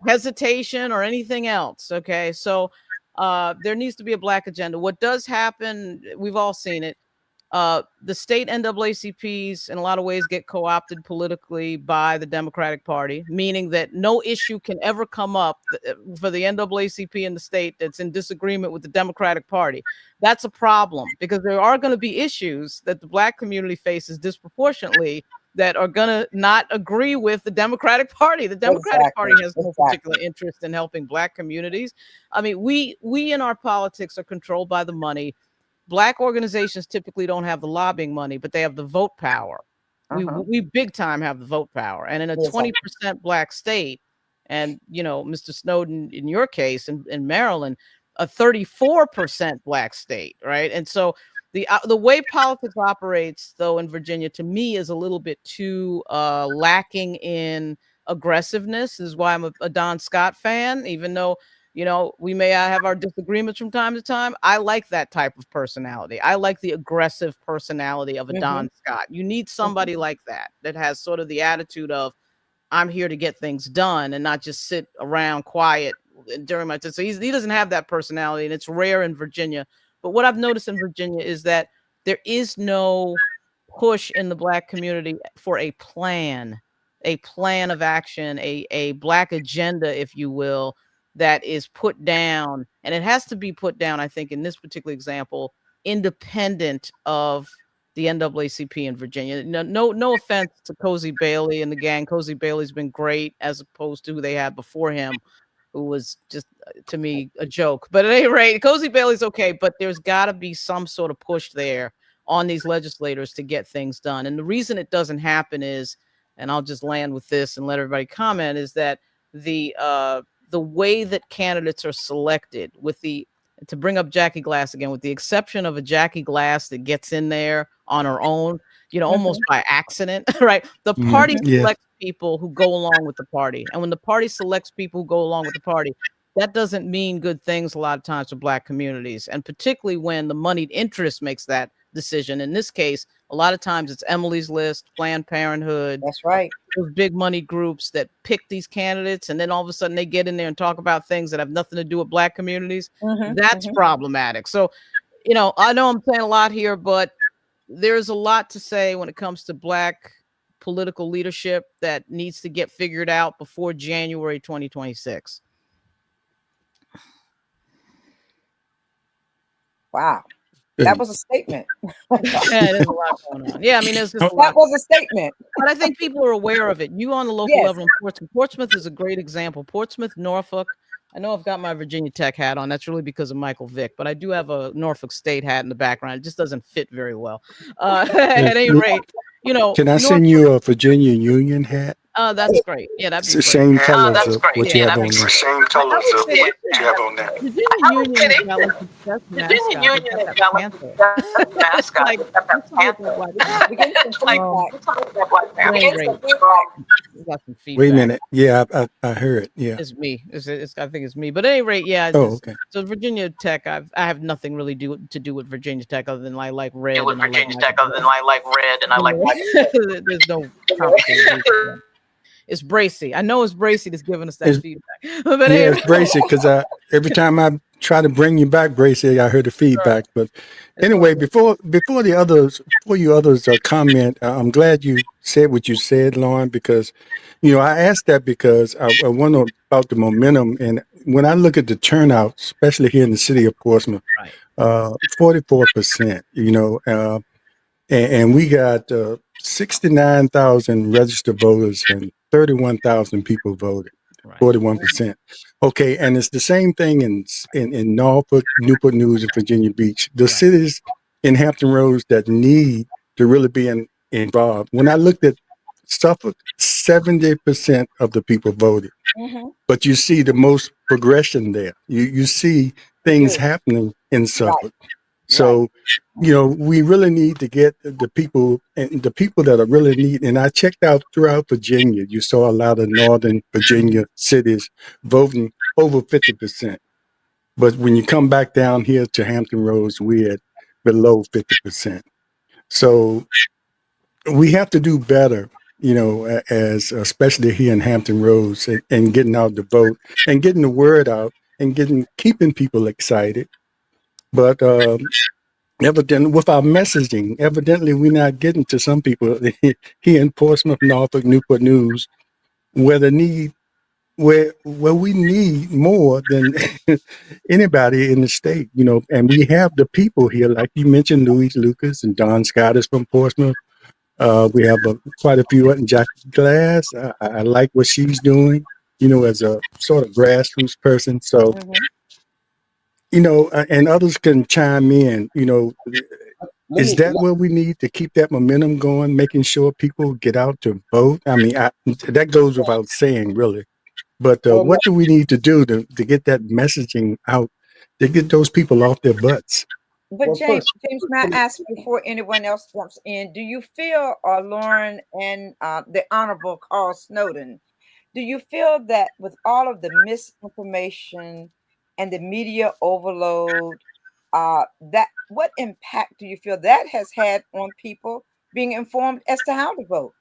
Speaker 2: hesitation or anything else. Okay. So there needs to be a Black agenda. What does happen, we've all seen it. The state NAACPs in a lot of ways get co-opted politically by the Democratic Party, meaning that no issue can ever come up for the NAACP in the state that's in disagreement with the Democratic Party. That's a problem, because there are going to be issues that the Black community faces disproportionately that are going to not agree with the Democratic Party. The Democratic Party has no particular interest in helping Black communities. I mean, we in our politics are controlled by the money. Black organizations typically don't have the lobbying money, but they have the vote power. We big time have the vote power. And in a 20% Black state, and, Mr. Snowden, in your case, in Maryland, a 34% Black state, right? And so the way politics operates, though, in Virginia, to me, is a little bit too lacking in aggressiveness. This is why I'm a Don Scott fan, even though we may have our disagreements from time to time. I like that type of personality. I like the aggressive personality of a Don Scott. You need somebody like that has sort of the attitude of, I'm here to get things done and not just sit around quiet during my time. So he doesn't have that personality, and it's rare in Virginia. But what I've noticed in Virginia is that there is no push in the Black community for a plan of action, a Black agenda, if you will, that is put down. And it has to be put down, I think, in this particular example, independent of the NAACP in Virginia. No offense to Cozy Bailey and the gang. Cozy Bailey's been great, as opposed to who they had before him, who was just, to me, a joke. But at any rate, Cozy Bailey's okay, but there's got to be some sort of push there on these legislators to get things done. And the reason it doesn't happen is, and I'll just land with this and let everybody comment, is that the way that candidates are selected, to bring up Jackie Glass again, with the exception of a Jackie Glass that gets in there on her own, almost by accident, right? The party selects people who go along with the party. And when the party selects people who go along with the party, that doesn't mean good things a lot of times for Black communities. And particularly when the moneyed interest makes that decision. In this case, a lot of times it's Emily's List, Planned Parenthood.
Speaker 3: That's right.
Speaker 2: Those big money groups that pick these candidates, and then all of a sudden they get in there and talk about things that have nothing to do with Black communities. That's problematic. So, I know I'm saying a lot here, but there's a lot to say when it comes to Black political leadership that needs to get figured out before January 2026.
Speaker 3: Wow. That was a statement.
Speaker 2: Yeah, there's a lot going on. Yeah, I mean, there's just
Speaker 3: that was a statement.
Speaker 2: But I think people are aware of it. You on the local level in Portsmouth. Portsmouth is a great example. Portsmouth, Norfolk. I know I've got my Virginia Tech hat on. That's really because of Michael Vick, but I do have a Norfolk State hat in the background. It just doesn't fit very well. At any rate,
Speaker 1: Can I send you a Virginia Union hat?
Speaker 2: Oh, that's great. Yeah, that'd
Speaker 1: It's
Speaker 2: be
Speaker 1: the
Speaker 2: great.
Speaker 1: same colors of
Speaker 2: Yeah,
Speaker 1: what you have
Speaker 2: that'd be
Speaker 1: on there.
Speaker 2: great.
Speaker 6: Same colors
Speaker 2: would
Speaker 6: of
Speaker 2: say
Speaker 6: what
Speaker 2: this
Speaker 6: you have on there.
Speaker 2: Virginia Union has got like the best mascot. They got that panther. It's like you tell me if that's like
Speaker 3: We're getting some feedback.
Speaker 2: at any
Speaker 3: We're getting
Speaker 2: rate,
Speaker 3: some feedback.
Speaker 2: we got some
Speaker 1: Wait a
Speaker 2: feedback.
Speaker 1: minute. Yeah, I heard. Yeah.
Speaker 2: It's me. It's I think it's me. But at any rate, yeah.
Speaker 1: Oh, okay.
Speaker 2: So Virginia Tech, I have nothing really to do with Virginia Tech other than I like red and I like magic bullet. There's no complicated reason. It's Bracy. I know it's Bracy that's giving us that
Speaker 1: It's,
Speaker 2: feedback. But
Speaker 1: yeah,
Speaker 2: anyway,
Speaker 1: it's Bracy because every time I try to bring you back, Bracy, I heard the feedback. But
Speaker 2: it's all
Speaker 1: anyway,
Speaker 2: good.
Speaker 1: before you others comment, I'm glad you said what you said, Lauren, because I asked that because I wonder about the momentum, and when I look at the turnout, especially here in the city of Portsmouth,
Speaker 2: Right.
Speaker 1: 44%. And we got 69,000 registered voters and 31,000 people voted.
Speaker 2: Right.
Speaker 1: 41%. Okay, and it's the same thing in Norfolk, Newport News, and Virginia Beach. The cities in Hampton Roads that need to really be involved. When I looked at Suffolk, 70% of the people voted.
Speaker 3: Mm-hmm.
Speaker 1: But you see the most progression there. You see things
Speaker 3: do.
Speaker 1: happening in
Speaker 3: Right.
Speaker 1: Suffolk. So, we really need to get the people and the people that are really need. And I checked out throughout Virginia. You saw a lot of Northern Virginia cities voting over 50%. But when you come back down here to Hampton Roads, we're at below 50%. So we have to do better, as especially here in Hampton Roads and getting out the vote and getting the word out and keeping people excited. But evidently, with our messaging, evidently we're not getting to some people here in Portsmouth, Norfolk, Newport News, where the need, where we need more than anybody in the state, and we have the people here, like you mentioned, Louise Lucas and Don Scott is from Portsmouth. We have quite a few, and Jackie Glass. I like what she's doing, as a sort of grassroots person. So,
Speaker 3: Mm-hmm.
Speaker 1: And others can chime in,
Speaker 4: Let
Speaker 1: is
Speaker 4: me
Speaker 1: that where we need to keep that momentum going, making sure people get out to vote? I mean, that goes without saying, really. But
Speaker 4: well,
Speaker 1: what do we need to do to get that messaging out, to get those people off their butts?
Speaker 3: But
Speaker 4: well,
Speaker 3: James,
Speaker 4: first,
Speaker 3: may I ask before anyone else jumps in, do you feel, Lauren and the Honorable Carl Snowden, do you feel that with all of the misinformation and the media overload, that what impact do you feel that has had on people being informed as to how to vote?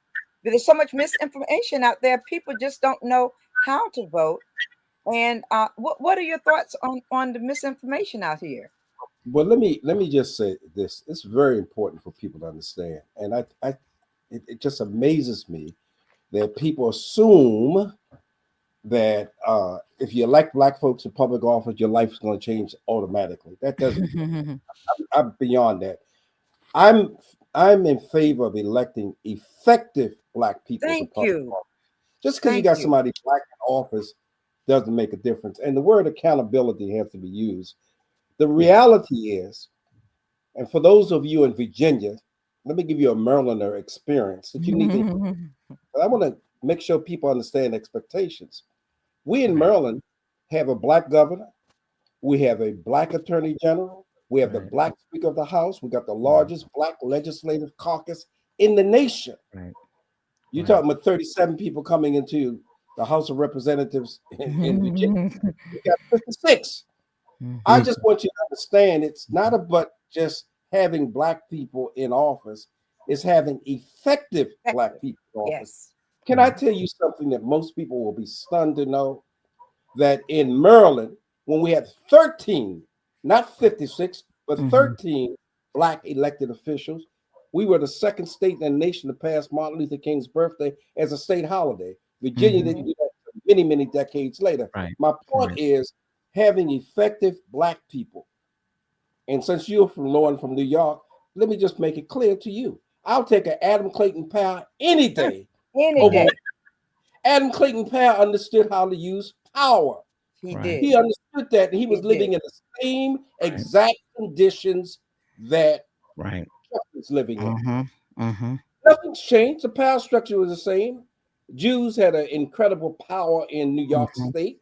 Speaker 3: There's so much misinformation out there, people just don't know how to vote. And what are your thoughts on the misinformation out here?
Speaker 4: well, let me just say this. It's very important for people to understand, and it just amazes me that people assume that if you elect black folks in public office, your life is going to change automatically. That doesn't. I'm beyond that. I'm I'm in favor of electing effective black people as a
Speaker 3: Thank
Speaker 4: public
Speaker 3: you.
Speaker 4: office. Just because you
Speaker 3: Thank
Speaker 4: got
Speaker 3: you.
Speaker 4: somebody black in office doesn't make a difference. And the word accountability has to be used. The reality is, and for those of you in Virginia, let me give you a Marylander experience that you need to. I want to make sure people understand expectations. We in Maryland have a black governor. We have a black attorney general. We have the
Speaker 2: Right.
Speaker 4: black speaker of the House. We got the largest black legislative caucus in the nation.
Speaker 2: Right.
Speaker 4: You're
Speaker 2: Right.
Speaker 4: talking about 37 people coming into the House of Representatives in Virginia. We got 56. I
Speaker 1: Mm.
Speaker 4: just want you to understand it's not about just having black people in office, it's having effective black
Speaker 3: Effective.
Speaker 4: people in office.
Speaker 3: Yes.
Speaker 4: Can I tell you something that most people will be stunned to know? That in Maryland, when we had 13, not 56, but 13 black elected officials, we were the second state in the nation to pass Martin Luther King's birthday as a state holiday. Virginia didn't do that for many, many decades later.
Speaker 2: Right.
Speaker 4: My point
Speaker 2: Right.
Speaker 4: is having effective black people. And since you're from Lauren from New York, let me just make it clear to you. I'll take an Adam Clayton Powell any day.
Speaker 3: Any
Speaker 4: over
Speaker 3: day.
Speaker 4: Adam Clayton Powell understood how to use power.
Speaker 3: He
Speaker 2: Right.
Speaker 3: did.
Speaker 4: He understood that he was
Speaker 3: He
Speaker 4: living
Speaker 3: did.
Speaker 4: in the same exact conditions that
Speaker 2: Right.
Speaker 4: Trump is living in.
Speaker 2: Mm-hmm.
Speaker 4: Nothing's changed. The power structure was the same. Jews had an incredible power in New York
Speaker 2: Mhm.
Speaker 4: State.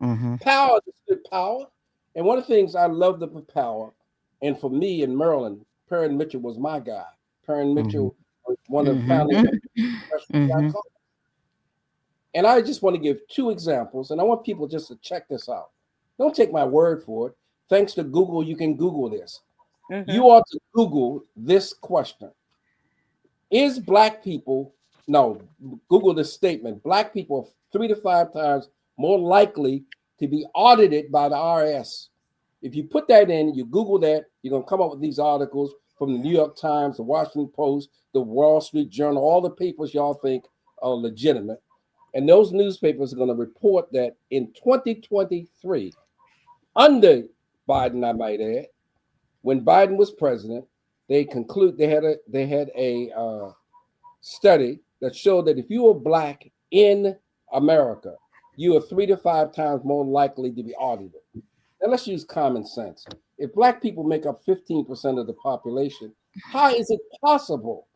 Speaker 2: Mhm.
Speaker 4: Power is good power. And one of the things I loved about power, and for me in Maryland, Perrin Mitchell was my guy. Perrin Mitchell was one of the founding members of the
Speaker 2: Mhm.
Speaker 4: And I just want to give two examples, and I want people just to check this out. Don't take my word for it. Thanks to Google, you can Google this.
Speaker 3: Mhm.
Speaker 4: You ought to Google this question. Is black people, no, Google this statement, black people are 3 to 5 times more likely to be audited by the IRS. If you put that in, you Google that, you're going to come up with these articles from the New York Times, the Washington Post, the Wall Street Journal, all the papers y'all think are legitimate. And those newspapers are going to report that in 2023, under Biden, I might add, when Biden was president, they had a study that showed that if you were black in America, you are 3 to 5 times more likely to be audited. Now let's use common sense. If black people make up 15% of the population, how is it possible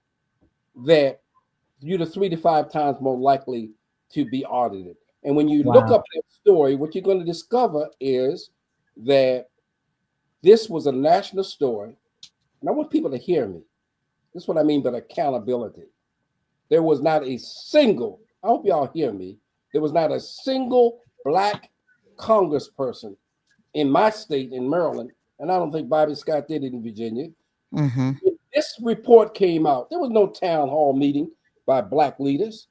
Speaker 4: that you're 3 to 5 times more likely to be audited? And when you look
Speaker 2: Wow.
Speaker 4: up that story, what you're going to discover is that this was a national story. And I want people to hear me. This is what I mean by accountability. There was not a single, I hope y'all hear me, there was not a single black congressperson in my state, in Maryland, and I don't think Bobby Scott did it in Virginia.
Speaker 2: Mhm.
Speaker 4: When this report came out, there was no town hall meeting by black leaders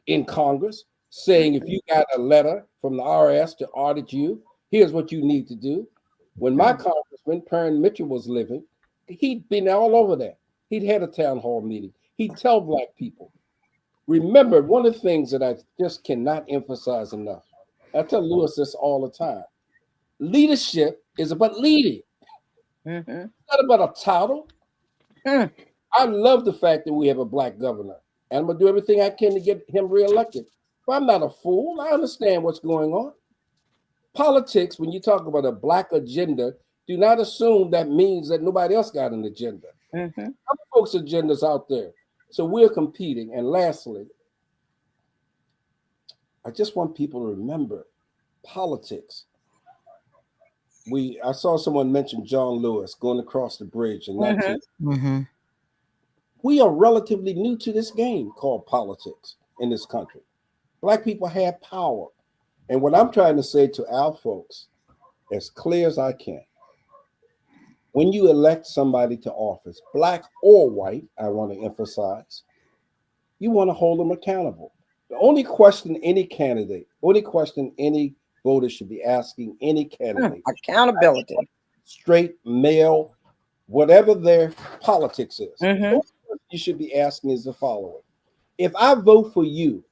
Speaker 4: in Congress saying if you got a letter from the IRS to audit you, here's what you need to do. When my congressman, Perrin Mitchell, was living, he'd been all over that. He'd had a town hall meeting. He'd tell black people. Remember, one of the things that I just cannot emphasize enough, I tell Lewis this all the time. Leadership is about leading.
Speaker 3: Mhm.
Speaker 4: It's not about a title.
Speaker 3: Mm.
Speaker 4: I love the fact that we have a black governor, and I'm gonna do everything I can to get him reelected. But I'm not a fool. I understand what's going on. Politics, when you talk about a black agenda, do not assume that means that nobody else got an agenda.
Speaker 3: Mhm.
Speaker 4: Other folks' agendas out there. So we're competing. And lastly, I just want people to remember politics. I saw someone mention John Lewis going across the bridge in 19.
Speaker 2: Mhm.
Speaker 4: We are relatively new to this game called politics in this country. Black people have power. And what I'm trying to say to our folks, as clear as I can, when you elect somebody to office, black or white, I want to emphasize, you want to hold them accountable. The only question any voter should be asking any candidate,
Speaker 3: Accountability.
Speaker 4: straight, male, whatever their politics is,
Speaker 3: Mhm.
Speaker 4: you should be asking is the following. If I vote for you,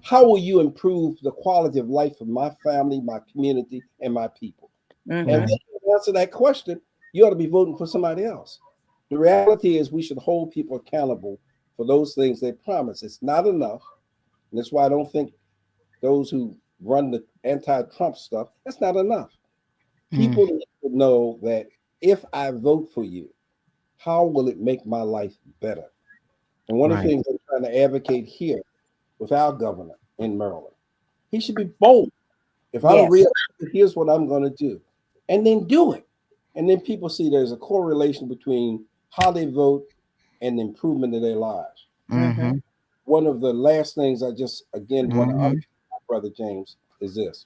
Speaker 4: how will you improve the quality of life of my family, my community, and my people? And
Speaker 3: Mhm.
Speaker 4: if you answer that question, you ought to be voting for somebody else. The reality is we should hold people accountable for those things they promise. It's not enough. And that's why I don't think those who run the anti-Trump stuff, that's not enough. People need to know that if I vote for you, how will it make my life better? And one of the
Speaker 2: Right.
Speaker 4: things I'm trying to advocate here with our governor in Maryland, he should be bold. If I'm
Speaker 3: Yes.
Speaker 4: real, here's what I'm going to do. And then do it. And then people see there's a correlation between how they vote and the improvement of their lives.
Speaker 2: Mhm.
Speaker 4: One of the last things I just, again, want to
Speaker 2: Mhm.
Speaker 4: Brother James, is this.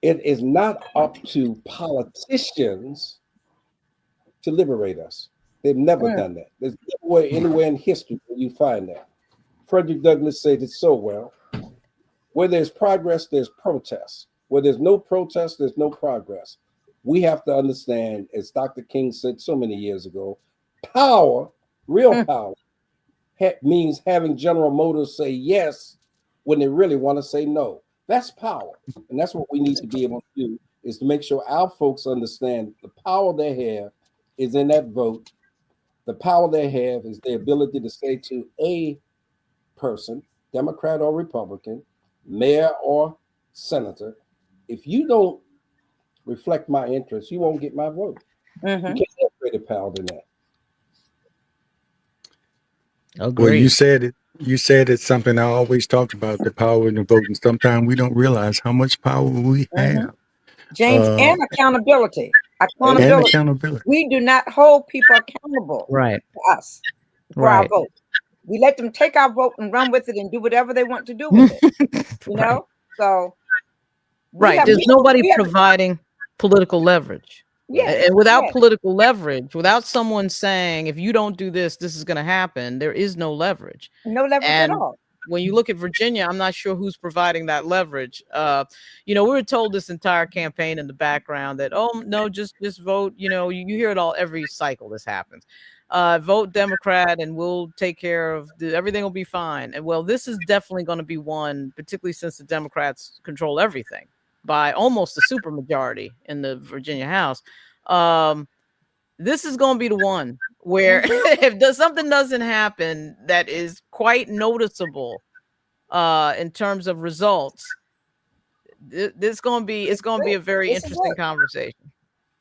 Speaker 4: It is not up to politicians to liberate us. They've never
Speaker 3: Mm.
Speaker 4: done that. There's nowhere anywhere in history where you find that. Frederick Douglass said it so well. Where there's progress, there's protest. Where there's no protest, there's no progress. We have to understand, as Dr. King said so many years ago, power, real power, means having General Motors say yes when they really want to say no. That's power. And that's what we need to be able to do, is to make sure our folks understand the power they have is in that vote. The power they have is the ability to say to a person, Democrat or Republican, mayor or senator, if you don't reflect my interests, you won't get my vote. You
Speaker 3: Mhm.
Speaker 4: can't have greater power than that.
Speaker 1: Well, you
Speaker 2: Agreed.
Speaker 1: said it. You said it's something I always talked about, the power in the vote, and sometimes we don't realize how much power we
Speaker 3: Hmm.
Speaker 1: have.
Speaker 3: James,
Speaker 1: Uh,
Speaker 3: and accountability.
Speaker 4: Amen.
Speaker 1: and
Speaker 3: Accountability.
Speaker 1: accountability.
Speaker 3: We do not hold people accountable
Speaker 2: Right.
Speaker 3: to us for our
Speaker 2: Right.
Speaker 3: vote. We let them take our vote and run with it and do whatever they want to do with it. You
Speaker 2: Right.
Speaker 3: know? So
Speaker 2: Right. There's nobody providing political leverage.
Speaker 3: yes,
Speaker 2: And without
Speaker 3: yes,
Speaker 2: political leverage, without someone saying, if you don't do this, this is going to happen, there is no leverage.
Speaker 3: no leverage at
Speaker 2: And
Speaker 3: all.
Speaker 2: when you look at Virginia, I'm not sure who's providing that leverage. We were told this entire campaign in the background that, oh no, just vote. You hear it all every cycle. This happens. Vote Democrat, and we'll take care of everything. Will be fine. And well, this is definitely going to be one, particularly since the Democrats control everything by almost a supermajority in the Virginia House. This is going to be the one where if something doesn't happen that is quite noticeable in terms of results, it's going to be a very
Speaker 3: This is
Speaker 2: interesting
Speaker 3: it.
Speaker 2: conversation.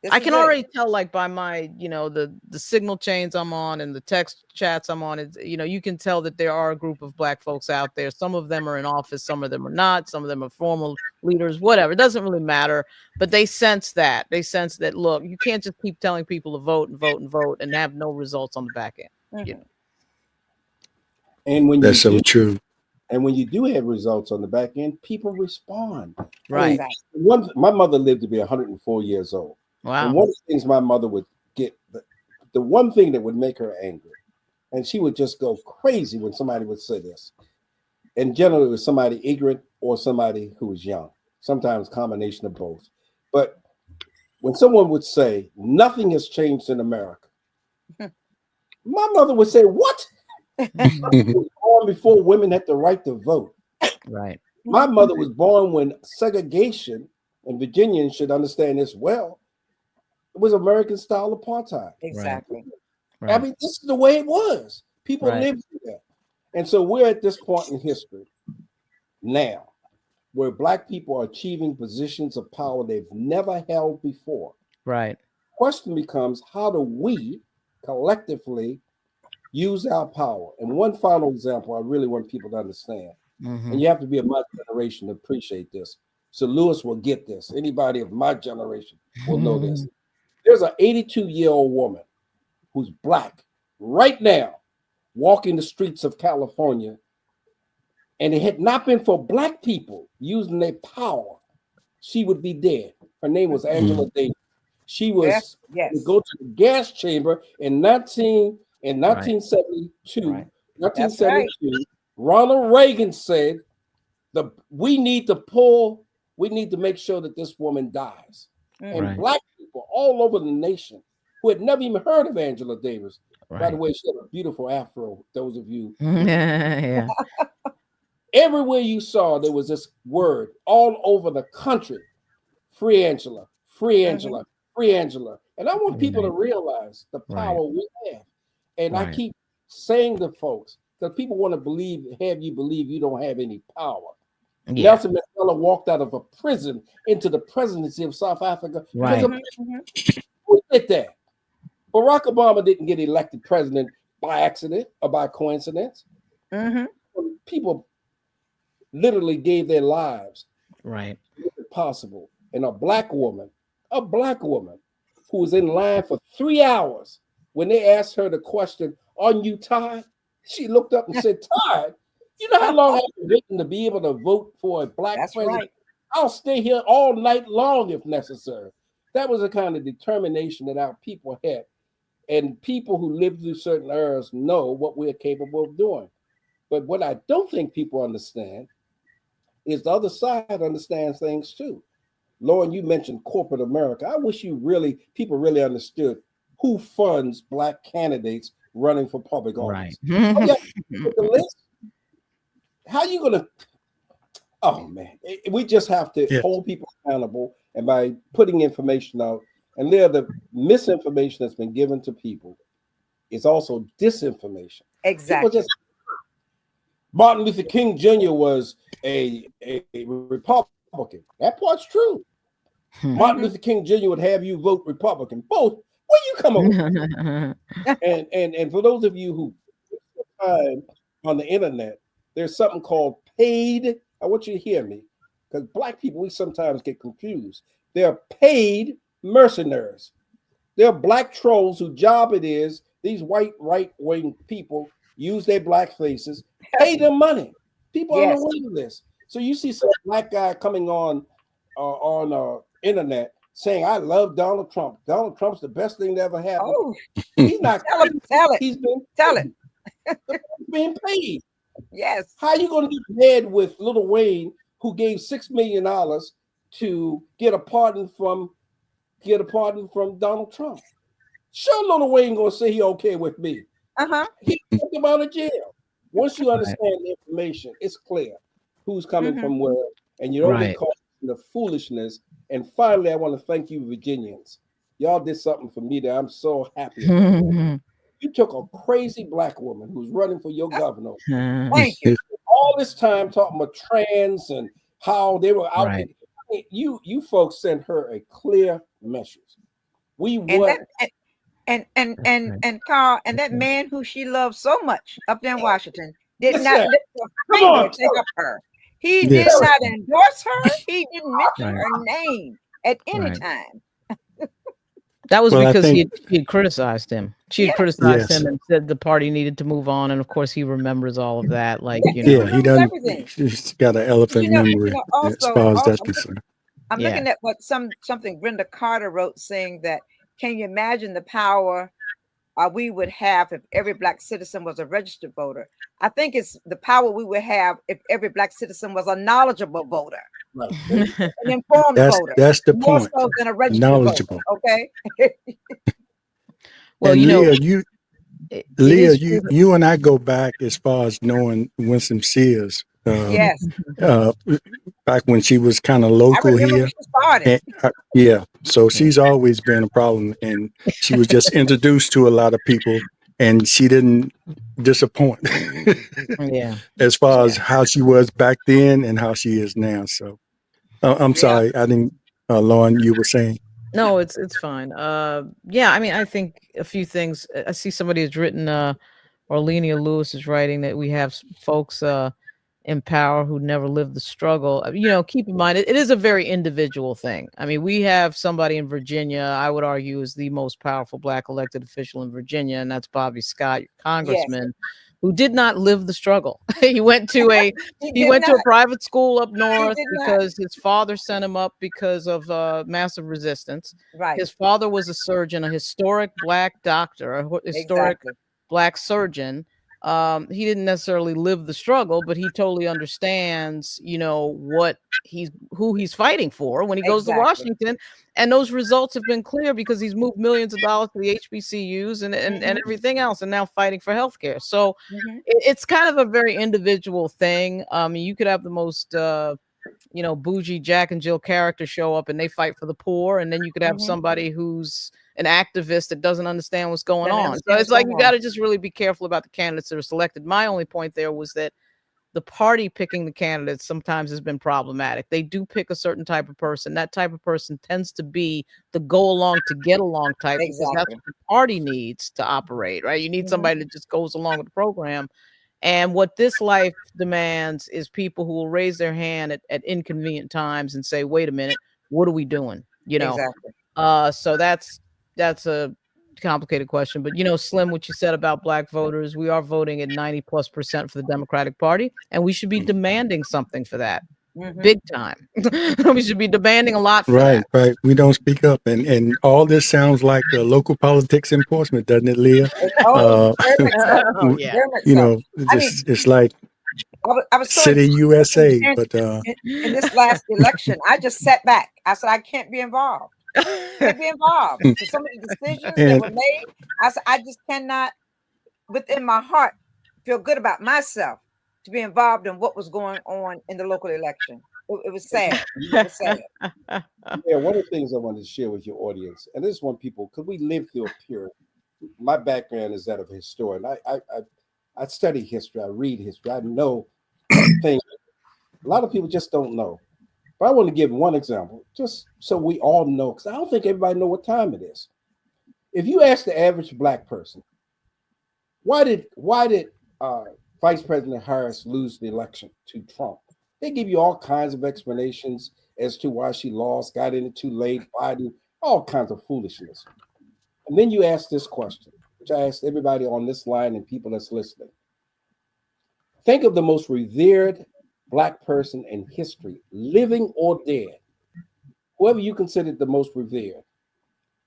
Speaker 3: This
Speaker 2: I
Speaker 3: is
Speaker 2: can
Speaker 3: it.
Speaker 2: already tell, like, by my, the signal chains I'm on and the text chats I'm on, it's, you can tell that there are a group of Black folks out there. Some of them are in office, some of them are not, some of them are former leaders, whatever. It doesn't really matter. But they sense that. Look, you can't just keep telling people to vote and vote and vote and have no results on the back end.
Speaker 3: Mhm.
Speaker 4: And when you
Speaker 1: That's so
Speaker 4: do,
Speaker 1: true.
Speaker 4: and when you do have results on the back end, people respond.
Speaker 2: Right.
Speaker 3: Exactly.
Speaker 4: My mother lived to be 104 years old.
Speaker 2: Wow.
Speaker 4: And one of the things my mother would get, the one thing that would make her angry, and she would just go crazy when somebody would say this. And generally, it was somebody ignorant or somebody who was young, sometimes combination of both. But when someone would say, nothing has changed in America, my mother would say, what? Was born before women had the right to vote.
Speaker 2: Right.
Speaker 4: My mother was born when segregation, and Virginians should understand this well, it was American style apartheid.
Speaker 3: Exactly.
Speaker 2: Right.
Speaker 4: I mean, this is the way it was. People
Speaker 2: Right.
Speaker 4: lived through that. And so we're at this point in history now where Black people are achieving positions of power they've never held before.
Speaker 2: Right.
Speaker 4: Question becomes, how do we collectively use our power? And one final example I really want people to understand,
Speaker 2: Mhm.
Speaker 4: and you have to be of my generation to appreciate this. So Lewis will get this. Anybody of my generation will know this. There's an 82-year-old woman who's Black right now walking the streets of California, and it had not been for Black people using their power, she would be dead. Her name was Angela Davis. She was
Speaker 3: Yes.
Speaker 4: to go to the gas chamber in 1972.
Speaker 2: Right.
Speaker 4: 1972, Ronald Reagan said, we need to make sure that this woman dies. And
Speaker 2: Right.
Speaker 4: Black people all over the nation who had never even heard of Angela Davis. By the
Speaker 2: Right.
Speaker 4: way, she had a beautiful afro. Those of you,
Speaker 2: Yeah.
Speaker 4: everywhere you saw, there was this word all over the country: free Angela, free Angela, free Angela. And I want people to realize the power we have. And I keep saying to folks, because people want to have you believe you don't have any power.
Speaker 2: Yeah.
Speaker 4: Nelson Mandela walked out of a prison into the presidency of South Africa because of who did that? Barack Obama didn't get elected president by accident or by coincidence. People literally gave their lives
Speaker 2: Right.
Speaker 4: to make it possible. And a black woman who was in line for 3 hours, when they asked her the question, "Aren't you tired?" She looked up and said, "Tired? You know how long I've been waiting to be able to vote for a Black president?
Speaker 3: Right.
Speaker 4: I'll stay here all night long if necessary." That was the kind of determination that our people had. And people who live through certain eras know what we're capable of doing. But what I don't think people understand is the other side understands things too. Lauren, you mentioned corporate America. I wish people really understood who funds Black candidates running for public office.
Speaker 2: Right.
Speaker 4: The list. How are you going to? Oh man, we just have to hold people accountable, and by putting information out. And the misinformation that's been given to people is also disinformation.
Speaker 3: Exactly.
Speaker 4: Martin Luther King Jr. was a Republican. That part's true. Martin Luther King Jr. would have you vote Republican. Both. Where you come up with? And for those of you who time on the internet, there's something called paid. I want you to hear me, because black people, we sometimes get confused. They're paid mercenaries. They're black trolls whose job it is, these white right-wing people use their black faces, pay them money. People are
Speaker 3: Yes.
Speaker 4: unaware of this. So you see some black guy coming on internet saying, I love Donald Trump. Donald Trump's the best thing that ever happened.
Speaker 3: Oh,
Speaker 4: He's not
Speaker 3: tell it, tell it,
Speaker 4: He's been
Speaker 3: tell it.
Speaker 4: being paid.
Speaker 3: Yes.
Speaker 4: How are you going to get mad with Lil Wayne, who gave $6 million to get a pardon from Donald Trump? Sure, Lil Wayne gonna say he okay with me. He took him out of jail. Once you understand the information, it's clear who's coming from where, and you don't get caught in the foolishness. And finally, I want to thank you, Virginians. Y'all did something for me that I'm so happy about. You took a crazy black woman who's running for your governor.
Speaker 3: Thank you.
Speaker 4: All this time talking about trans and how they were out.
Speaker 2: Right.
Speaker 4: You folks sent her a clear message. We want.
Speaker 3: And Carl, and that man who she loved so much up there in Washington did
Speaker 4: Yes,
Speaker 3: not
Speaker 4: sir.
Speaker 3: lift a
Speaker 4: Come
Speaker 3: finger
Speaker 4: on,
Speaker 3: to take up her. He
Speaker 1: Yes.
Speaker 3: did not endorse her. He didn't mention
Speaker 2: Right.
Speaker 3: her name at any
Speaker 2: Right.
Speaker 3: time.
Speaker 2: That was
Speaker 1: Well, I
Speaker 2: because
Speaker 1: think-
Speaker 2: he had criticized him. She had
Speaker 3: Yes.
Speaker 2: criticized
Speaker 1: Yes.
Speaker 2: him and said the party needed to move on. And of course, he remembers all of that. Like,
Speaker 3: Yeah,
Speaker 2: you
Speaker 3: he
Speaker 2: know,
Speaker 1: Yeah, he
Speaker 3: remembers
Speaker 1: doesn't.
Speaker 3: everything.
Speaker 1: He's got an elephant memory as
Speaker 3: Also,
Speaker 1: far as that's
Speaker 3: I'm
Speaker 1: concerned.
Speaker 3: looking at what something Brenda Carter wrote, saying that, can you imagine the power we would have if every black citizen was a registered voter? I think it's the power we would have if every black citizen was a knowledgeable voter,
Speaker 4: Right.
Speaker 3: an informed voter,
Speaker 1: That's the
Speaker 3: more
Speaker 1: point.
Speaker 3: so than a registered
Speaker 1: Knowledgeable.
Speaker 3: voter. Okay.
Speaker 2: well,
Speaker 1: And
Speaker 2: you know,
Speaker 1: Leah,
Speaker 2: it
Speaker 1: Leah,
Speaker 2: is true that-
Speaker 1: you and I go back as far as knowing Winston Sears.
Speaker 3: Yes,
Speaker 1: Back when she was kind of
Speaker 3: I
Speaker 1: local
Speaker 3: remember
Speaker 1: here.
Speaker 3: when she started.
Speaker 1: And, yeah, so she's always been a problem, and she was just introduced to a lot of people, and she didn't disappoint
Speaker 2: yeah.
Speaker 1: as far as how she was back then and how she is now. So I'm sorry, I didn't. Lauren, you were saying?
Speaker 2: No, it's fine. Yeah, I mean, I think a few things. I see somebody has written, Orlenia Lewis is writing that we have folks in power who never lived the struggle. You know, keep in mind, it is a very individual thing. I mean, we have somebody in Virginia, I would argue, is the most powerful black elected official in Virginia, and that's Bobby Scott, your congressman, who did not live the struggle. He went to a private school up north because his father sent him up because of massive resistance.
Speaker 3: Right.
Speaker 2: His father was a surgeon, a historic black doctor, a historic black surgeon. He didn't necessarily live the struggle, but he totally understands, you know, who he's fighting for when he goes to Washington. And those results have been clear because he's moved millions of dollars to the HBCUs and everything else, and now fighting for healthcare. So it's kind of a very individual thing. You could have the most bougie Jack and Jill character show up and they fight for the poor, and then you could have somebody who's an activist that doesn't understand what's going on. So it's like you got to just really be careful about the candidates that are selected. My only point there was that the party picking the candidates sometimes has been problematic. They do pick a certain type of person. That type of person tends to be the go along to get along type, because that's what the party needs to operate, right? You need somebody that just goes along with the program. And what this life demands is people who will raise their hand at inconvenient times and say, wait a minute, what are we doing? You know? So that's a complicated question. But, you know, Slim, what you said about black voters, we are voting at 90+% for the Democratic Party, and we should be demanding something for that. Big time. We should be demanding a lot for that.
Speaker 1: Right. We don't speak up, and all this sounds like local politics enforcement, doesn't it, Leah? You know, it's like
Speaker 3: I was so
Speaker 1: City USA, but
Speaker 3: in this last election, I just sat back. I said, I can't be involved. Can't be involved. So some of the decisions that were made, I said, I just cannot, within my heart, feel good about myself to be involved in what was going on in the local election. It was sad. It was sad.
Speaker 4: Yeah, one of the things I wanted to share with your audience, and this is one people, because we lived through a period. My background is that of a historian. I study history. I read history. I know things a lot of people just don't know. But I want to give one example, just so we all know, because I don't think everybody know what time it is. If you ask the average black person, why did Vice President Harris lose the election to Trump. They give you all kinds of explanations as to why she lost, got in it too late, Biden, all kinds of foolishness. And then you ask this question, which I asked everybody on this line and people that's listening. Think of the most revered Black person in history, living or dead, whoever you consider the most revered.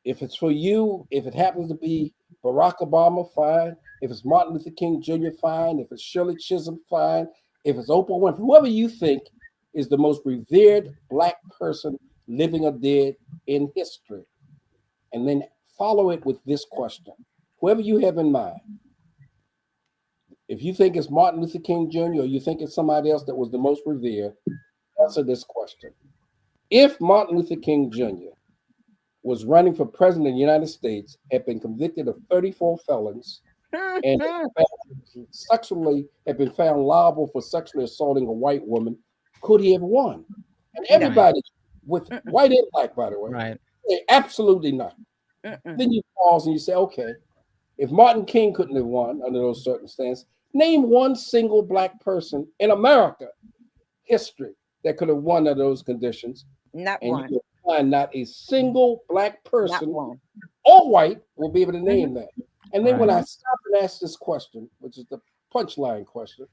Speaker 4: If it's for you, if it happens to be Barack Obama, fine. If it's Martin Luther King Jr., fine. If it's Shirley Chisholm, fine. If it's Oprah Winfrey, whoever you think is the most revered Black person, living or dead, in history. And then follow it with this question. Whoever you have in mind, if you think it's Martin Luther King Jr. or you think it's somebody else that was the most revered, answer this question. If Martin Luther King Jr. was running for president of the United States, had been convicted of 34 felons, and had been found liable for sexually assaulting a white woman, could he have won? And everybody, with white and Black, by the way,
Speaker 2: right,
Speaker 4: say absolutely not. Then you pause and you say, okay, if Martin King couldn't have won under those circumstances, name one single Black person in America history that could have won under those conditions.
Speaker 3: Not
Speaker 4: and
Speaker 3: one.
Speaker 4: You will find not a single Black person
Speaker 3: or
Speaker 4: white will be able to name that. And then when I stop and ask this question, which is the punchline question,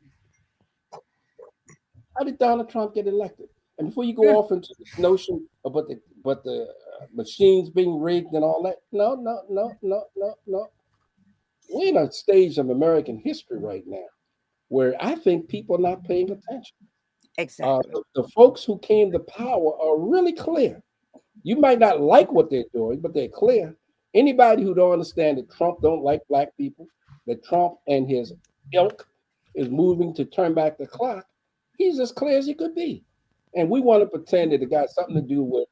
Speaker 4: how did Donald Trump get elected? And before you go off into this notion about the machines being rigged and all that, no. We're in a stage of American history right now where I think people are not paying attention.
Speaker 3: Exactly.
Speaker 4: The folks who came to power are really clear. You might not like what they're doing, but they're clear. Anybody who don't understand that Trump don't like Black people, that Trump and his ilk is moving to turn back the clock, he's as clear as he could be. And we want to pretend that it got something to do with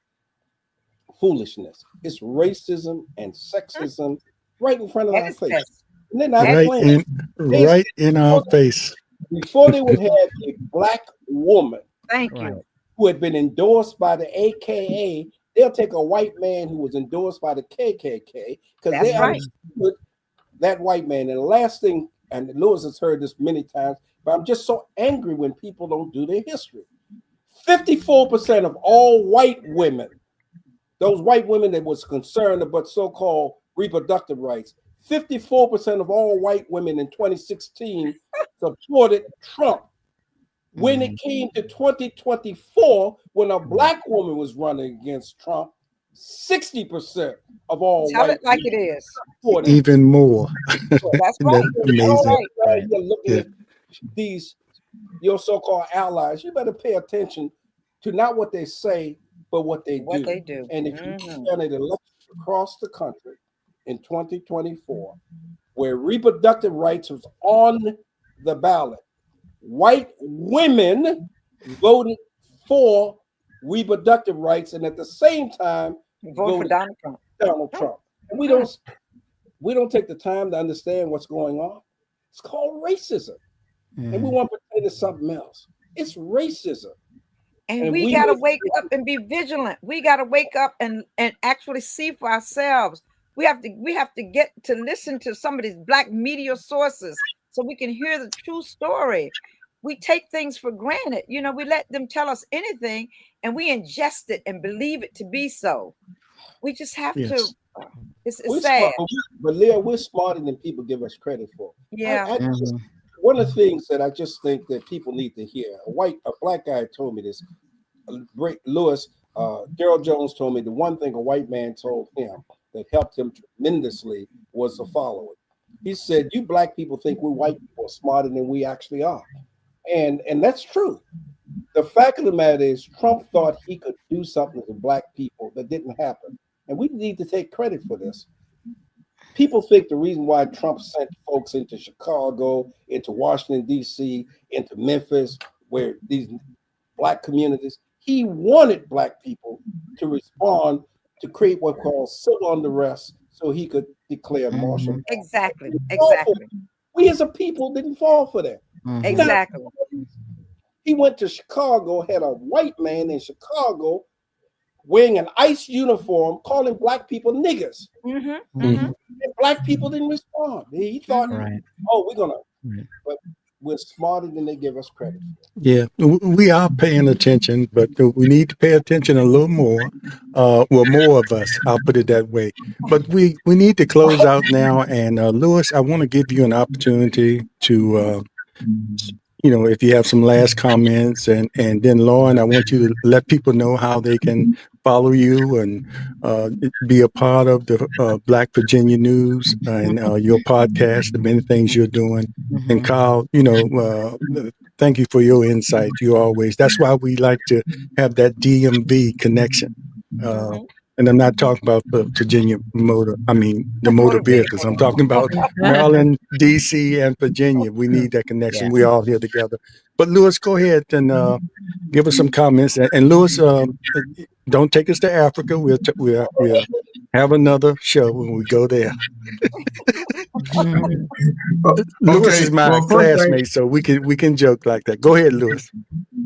Speaker 4: foolishness. It's racism and sexism right in front of our face. And they're not playing.
Speaker 1: Right in our face.
Speaker 4: Before they would have a Black woman who had been endorsed by the AKA, they'll take a white man who was endorsed by the KKK because they understood that white man. And the last thing, and Lewis has heard this many times, but I'm just so angry when people don't do their history. 54% of all white women, those white women that was concerned about so-called reproductive rights, 54% of all white women in 2016 supported Trump. When it came to 2024, when a Black woman was running against Trump, 60% of all
Speaker 3: Tell
Speaker 4: white
Speaker 3: it like it is.
Speaker 1: Even more.
Speaker 3: That's right.
Speaker 1: Amazing.
Speaker 4: You're looking at these, your so-called allies. You better pay attention to not what they say, but what they do. And if you turn an election across the country in 2024, where reproductive rights was on the ballot, white women voted for reproductive rights, and at the same time
Speaker 3: voted for
Speaker 4: Donald Trump. And we don't take the time to understand what's going on. It's called racism, and we want to pretend it's something else. It's racism.
Speaker 3: And we got to wake up and be vigilant. We got to wake up and actually see for ourselves. We have to get to listen to some of these Black media sources so we can hear the true story. We take things for granted. You know, we let them tell us anything and we ingest it and believe it to be so. We just have to. It's sad.
Speaker 4: Smart, but Leah, we're smarter than people give us credit for.
Speaker 3: Yeah.
Speaker 4: One of the things that I just think that people need to hear, a Black guy told me this, Lewis, Daryl Jones told me the one thing a white man told him that helped him tremendously was the following. He said, you Black people think we white people are smarter than we actually are. And that's true. The fact of the matter is Trump thought he could do something to Black people that didn't happen. And we need to take credit for this. People think the reason why Trump sent folks into Chicago, into Washington, D.C., into Memphis, where these Black communities, he wanted Black people to respond to create what called civil unrest so he could declare martial law.
Speaker 3: Exactly.
Speaker 4: We as a people didn't fall for that.
Speaker 3: Exactly.
Speaker 4: He went to Chicago, had a white man in Chicago wearing an ICE uniform, calling Black people niggers. And Black people didn't respond. He thought, oh, we're going to
Speaker 2: Right.
Speaker 4: but we're smarter than they give us credit for.
Speaker 1: Yeah, we are paying attention, but we need to pay attention a little more. Well, more of us, I'll put it that way. But we need to close out now. And Lewis, I want to give you an opportunity to, if you have some last comments, and then Lauren, I want you to let people know how they can follow you and be a part of the Black Virginia News and your podcast, the many things you're doing. And
Speaker 2: Mhm.
Speaker 1: Kyle, thank you for your insight. You always, that's why we like to have that DMV connection. Uh,
Speaker 3: Mhm.
Speaker 1: and I'm not talking about the Virginia motor, I mean, the motor
Speaker 3: Motor
Speaker 1: vehicles.
Speaker 3: vehicle.
Speaker 1: I'm talking about Maryland, DC, and Virginia. We need that
Speaker 2: Yeah.
Speaker 1: connection. We all here together. But Lewis, go ahead and give us some comments. And Lewis, don't take us to Africa. We'll have another show when we go there.
Speaker 2: Mhm.
Speaker 1: Lewis
Speaker 5: Okay.
Speaker 1: is my
Speaker 5: Well, first thing,
Speaker 1: classmate, so we can joke like that. Go ahead, Lewis.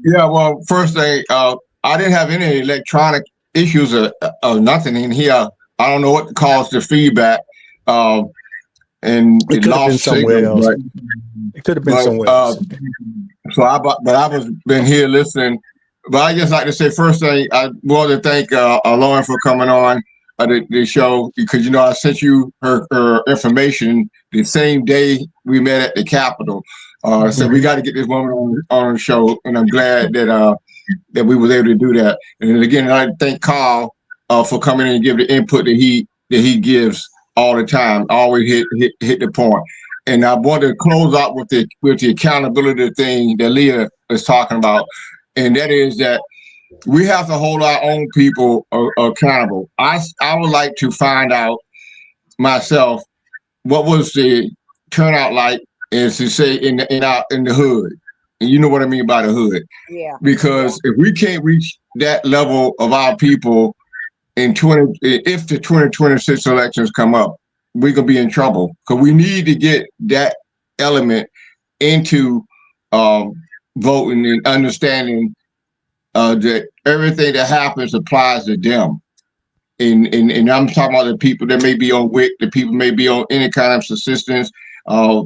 Speaker 5: yeah. Well, first thing, I didn't have any electronic issues or nothing in here. I don't know what caused the feedback, um, and
Speaker 1: It
Speaker 5: it
Speaker 1: could have been
Speaker 5: lost
Speaker 1: somewhere
Speaker 5: signal.
Speaker 1: else. It could have been
Speaker 5: But
Speaker 1: somewhere else.
Speaker 5: but I was been here listening. But I just like to say first thing, I want to thank Lauren for coming on the show, because I sent you her information the same day we met at the Capitol. So we
Speaker 1: Mhm.
Speaker 5: got to get this woman on the show, and I'm glad that we was able to do that. And again, I thank Carl for coming in and give the input that he gives all the time. Always hit the point. And I want to close out with the accountability thing that Leah is talking about, and that is that we have to hold our own people accountable. I would like to find out myself what was the turnout like, as to say in the hood. And you know what I mean by the hood,
Speaker 3: Yeah. Yeah.
Speaker 5: because if we can't reach that level of our people if the 2026 elections come up, we're gonna be in trouble, because we need to get that element into um, voting and understanding that everything that happens applies to them. And I'm talking about the people that may be on WIC, the people may be on any kind of assistance, uh,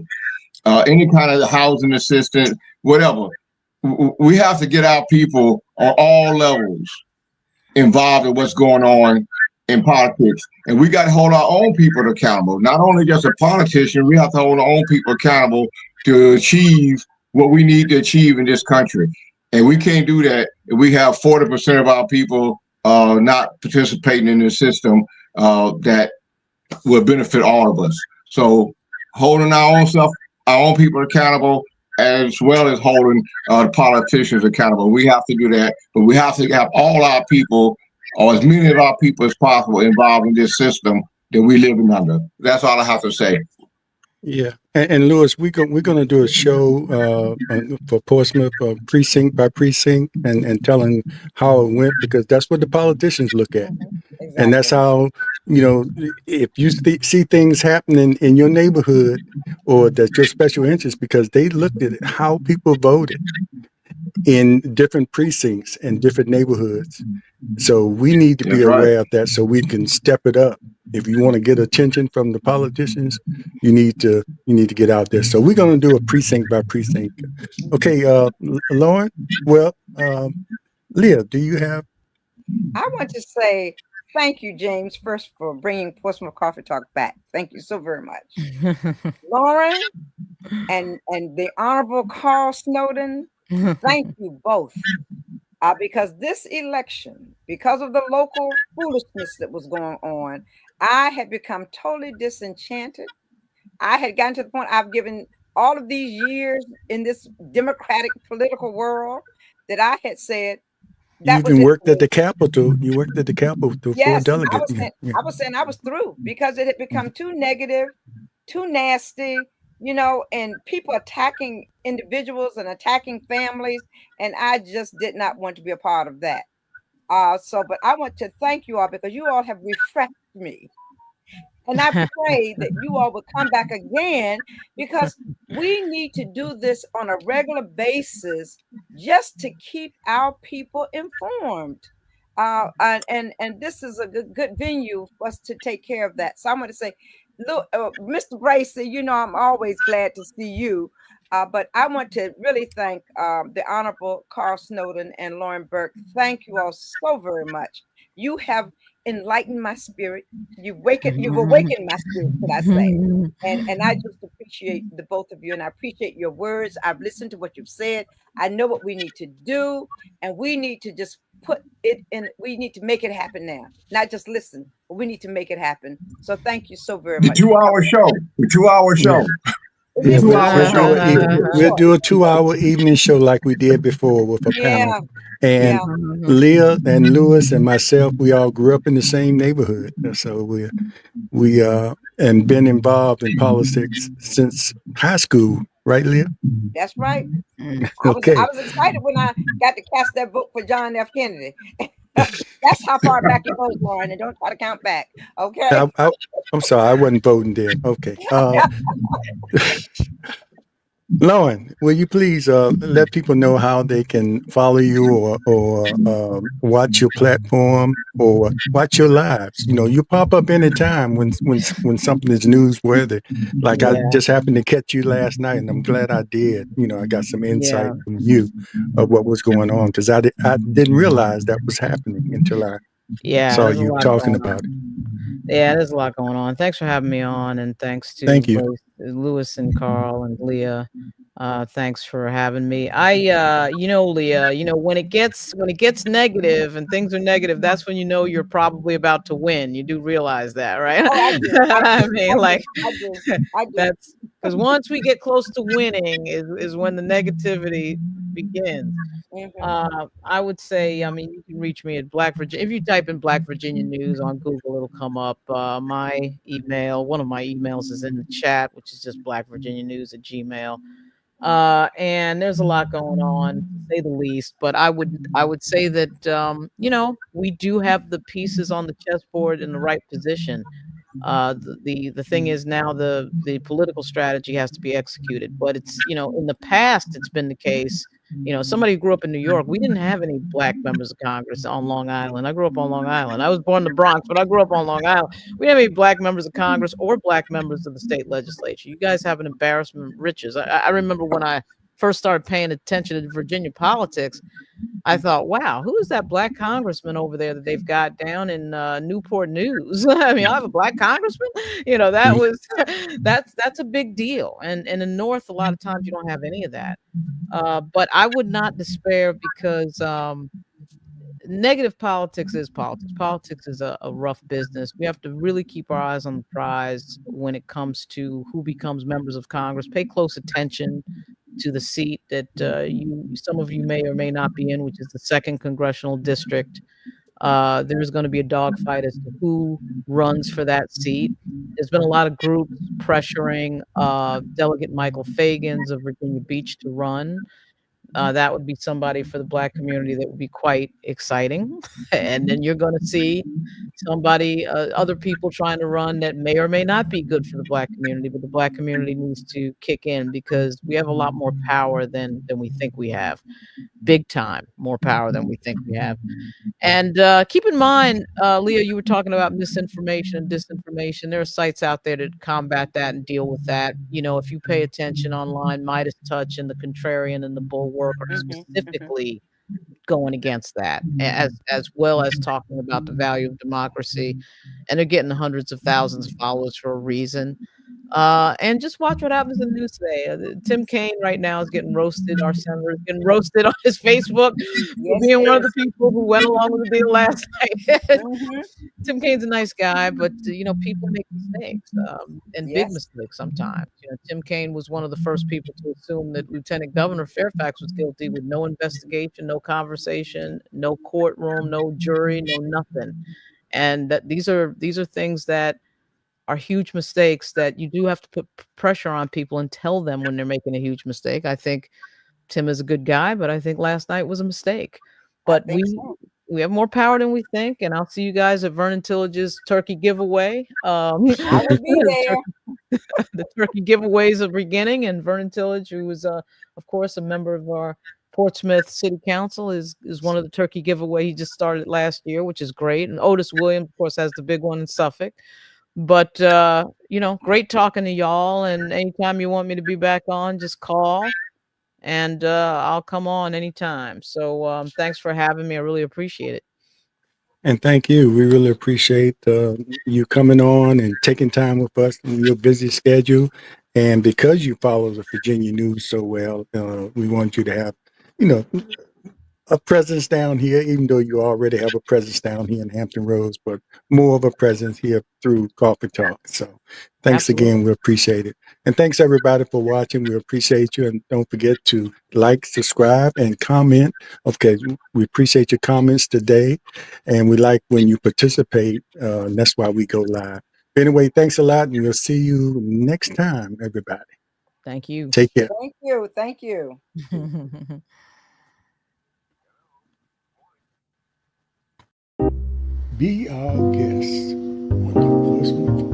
Speaker 5: any kind of housing assistance, whatever. We have to get our people on all levels involved in what's going on in politics. And we got to hold our own people accountable. Not only just a politician, we have to hold our own people accountable to achieve what we need to achieve in this country. And we can't do that if we have 40% of our people not participating in the system that will benefit all of us. So holding our own people accountable, as well as holding the politicians accountable. We have to do that, but we have to have all our people, or as many of our people as possible, involved in this system that we live in under. That's all I have to say.
Speaker 1: Yeah, and Lewis, we're gonna do a show for Portsmouth, precinct by precinct, and telling how it went, because that's what the politicians look at,
Speaker 3: Mhm.
Speaker 1: and that's
Speaker 3: Exactly.
Speaker 1: how if you see things happening in your neighborhood or that's your special interest, because they looked at how people voted in different precincts and different neighborhoods. So we need to be
Speaker 5: That's right.
Speaker 1: aware of that so we can step it up. If you want to get attention from the politicians, you need to get out there. So we're going to do a precinct by precinct. Okay, Lauren. Well, Leah, do you have?
Speaker 3: I want to say thank you, James, first for bringing Portsmouth Coffee Talk back. Thank you so very much, Lauren, and the Honorable Carl Snowden. Thank you both. Because this election, because of the local foolishness that was going on, I had become totally disenchanted. I had gotten to the point I've given all of these years in this democratic political world that I had said
Speaker 1: You
Speaker 3: that was
Speaker 1: even
Speaker 3: it
Speaker 1: worked
Speaker 3: for
Speaker 1: at the
Speaker 3: me.
Speaker 1: Capitol. You worked at the Capitol for a
Speaker 3: Yes,
Speaker 1: delegate. Yeah, yeah.
Speaker 3: I was saying I was through because it had become too negative, too nasty, and people attacking individuals and attacking families, and I just did not want to be a part of that. But I want to thank you all because you all have refreshed me. And I pray that you all will come back again because we need to do this on a regular basis just to keep our people informed. And this is a good venue for us to take care of that. So I'm going to say Look, Mr. Bracy, you know I'm always glad to see you. But I want to really thank the Honorable Carl Snowden and Lauren Burke. Thank you all so very much. You have enlightened my spirit. You've awakened my spirit, should I say? And I just appreciate the both of you, and I appreciate your words. I've listened to what you've said. I know what we need to do, and we need to just put it in. We need to make it happen now, not just listen, but we need to make it happen. So thank you so very
Speaker 5: The
Speaker 3: much for
Speaker 5: 2 hour
Speaker 3: coming.
Speaker 5: show. The 2 hour
Speaker 1: Yeah,
Speaker 5: show.
Speaker 3: It
Speaker 1: yeah.
Speaker 3: is
Speaker 5: Two
Speaker 1: We'll
Speaker 5: hour
Speaker 1: we'll do
Speaker 5: show.
Speaker 1: a
Speaker 5: We'll do it
Speaker 1: we'll
Speaker 5: short.
Speaker 1: do a 2 hour evening show like we did before with a panel.
Speaker 3: Yeah,
Speaker 1: And
Speaker 3: yeah.
Speaker 1: Leah and Lewis and myself, we all grew up in the same neighborhood, so we and been involved in politics since high school, right, Leah?
Speaker 3: That's right. I
Speaker 1: Okay.
Speaker 3: was excited when I got to cast that vote for John F. Kennedy. That's how far back it goes, Lauren, and don't try to count back. Okay.
Speaker 1: I'm sorry, I wasn't voting then. Okay. Lauren, will you please let people know how they can follow you or watch your platform or watch your lives? You know, you pop up anytime when something is newsworthy. Like I
Speaker 2: Yeah,
Speaker 1: just happened to catch you last night, and I'm glad I did. You know, I got some insight
Speaker 2: yeah,
Speaker 1: from you of what was going on because I didn't realize that was happening until I
Speaker 2: yeah.
Speaker 1: saw
Speaker 2: There's a
Speaker 1: you
Speaker 2: lot
Speaker 1: talking
Speaker 2: going
Speaker 1: about
Speaker 2: on.
Speaker 1: it.
Speaker 2: Yeah, there's a lot going on. Thanks for having me on, and thanks to
Speaker 1: Thank you.
Speaker 2: both Lewis and Carl and Leah. Thanks for having me. Leah, when it gets negative and things are negative, that's when you know you're probably about to win. You do realize that, right?
Speaker 3: Oh, I do. I
Speaker 2: I
Speaker 3: do.
Speaker 2: mean,
Speaker 3: I do.
Speaker 2: like
Speaker 3: I do. I do.
Speaker 2: that's because once we get close to winning is when the negativity begins.
Speaker 3: Hmm.
Speaker 2: I would say, I mean, you can reach me at Black Virginia. If you type in Black Virginia News on Google, it'll come up. One of my emails is in the chat, which is just Black Virginia News at Gmail. And there's a lot going on, to say the least. But I would say that we do have the pieces on the chessboard in the right position. The thing is now the political strategy has to be executed. But it's in the past it's been the case. Somebody who grew up in New York, we didn't have any black members of Congress on Long Island. I grew up on Long Island. I was born in the Bronx, but I grew up on Long Island. We didn't have any black members of Congress or black members of the state legislature. You guys have an embarrassment of riches. I remember when I first started paying attention to Virginia politics. I thought, wow, who is that black congressman over there that they've got down in Newport News? I mean, I have a black congressman. That was that's a big deal. And in the North, a lot of times you don't have any of that. But I would not despair because negative politics is politics. Politics is a rough business. We have to really keep our eyes on the prize when it comes to who becomes members of Congress. Pay close attention to the seat that some of you may or may not be in, which is the second congressional district. There's going to be a dogfight as to who runs for that seat. There's been a lot of groups pressuring Delegate Michael Fagans of Virginia Beach to run. That would be somebody for the black community that would be quite exciting. And then you're going to see other people trying to run that may or may not be good for the black community, but the black community needs to kick in because we have a lot more power than we think we have. Big time more power than we think we have. And keep in mind, Leo, you were talking about misinformation and disinformation. There are sites out there to combat that and deal with that. If you pay attention online, Midas Touch and the Contrarian and the Bulwark are
Speaker 3: Hmm. Hmm.
Speaker 2: specifically going against that, as well as talking about the value of democracy. And they're getting hundreds of thousands of followers for a reason. And just watch what happens in the news today. Tim Kaine right now is getting roasted. Our senator is getting roasted on his Facebook for
Speaker 3: Yes, he
Speaker 2: being one of the
Speaker 3: is.
Speaker 2: people who went along with the deal last night.
Speaker 3: Hmm.
Speaker 2: Tim Kaine's a nice guy, but people make mistakes and big
Speaker 3: Yes.
Speaker 2: mistakes sometimes. Tim Kaine was one of the first people to assume that Lieutenant Governor Fairfax was guilty with no investigation, no conversation, no courtroom, no jury, no nothing. And that these are things that are huge mistakes that you do have to put pressure on people and tell them when they're making a huge mistake. I think Tim is a good guy, but I think last night was a mistake.
Speaker 3: I
Speaker 2: But
Speaker 3: think so.
Speaker 2: we have more power than we think, and I'll see you guys at Vernon Tillage's turkey giveaway.
Speaker 3: I will be
Speaker 2: The
Speaker 3: there.
Speaker 2: the turkey giveaways are beginning, and Vernon Tillage, who is, of course, a member of our Portsmouth City Council, is one of the turkey giveaway. He just started last year, which is great. And Otis Williams, of course, has the big one in Suffolk. But great talking to y'all. And anytime you want me to be back on, just call, and I'll come on anytime. So thanks for having me. I really appreciate it.
Speaker 1: And thank you. We really appreciate you coming on and taking time with us in your busy schedule. And because you follow the Virginia news so well, we want you to have, you know, a presence down here, even though you already have a presence down here in Hampton Roads, but more of a presence here through Coffee Talk. So thanks
Speaker 2: Absolutely.
Speaker 1: again. We appreciate it. And thanks everybody for watching. We appreciate you. And don't forget to like, subscribe, and comment. Okay. We appreciate your comments today. And we like when you participate. And that's why we go live. Anyway, thanks a lot. And we'll see you next time, everybody.
Speaker 2: Thank you.
Speaker 1: Take care.
Speaker 3: Thank you. Thank you.
Speaker 1: Be our guest on the Portsmouth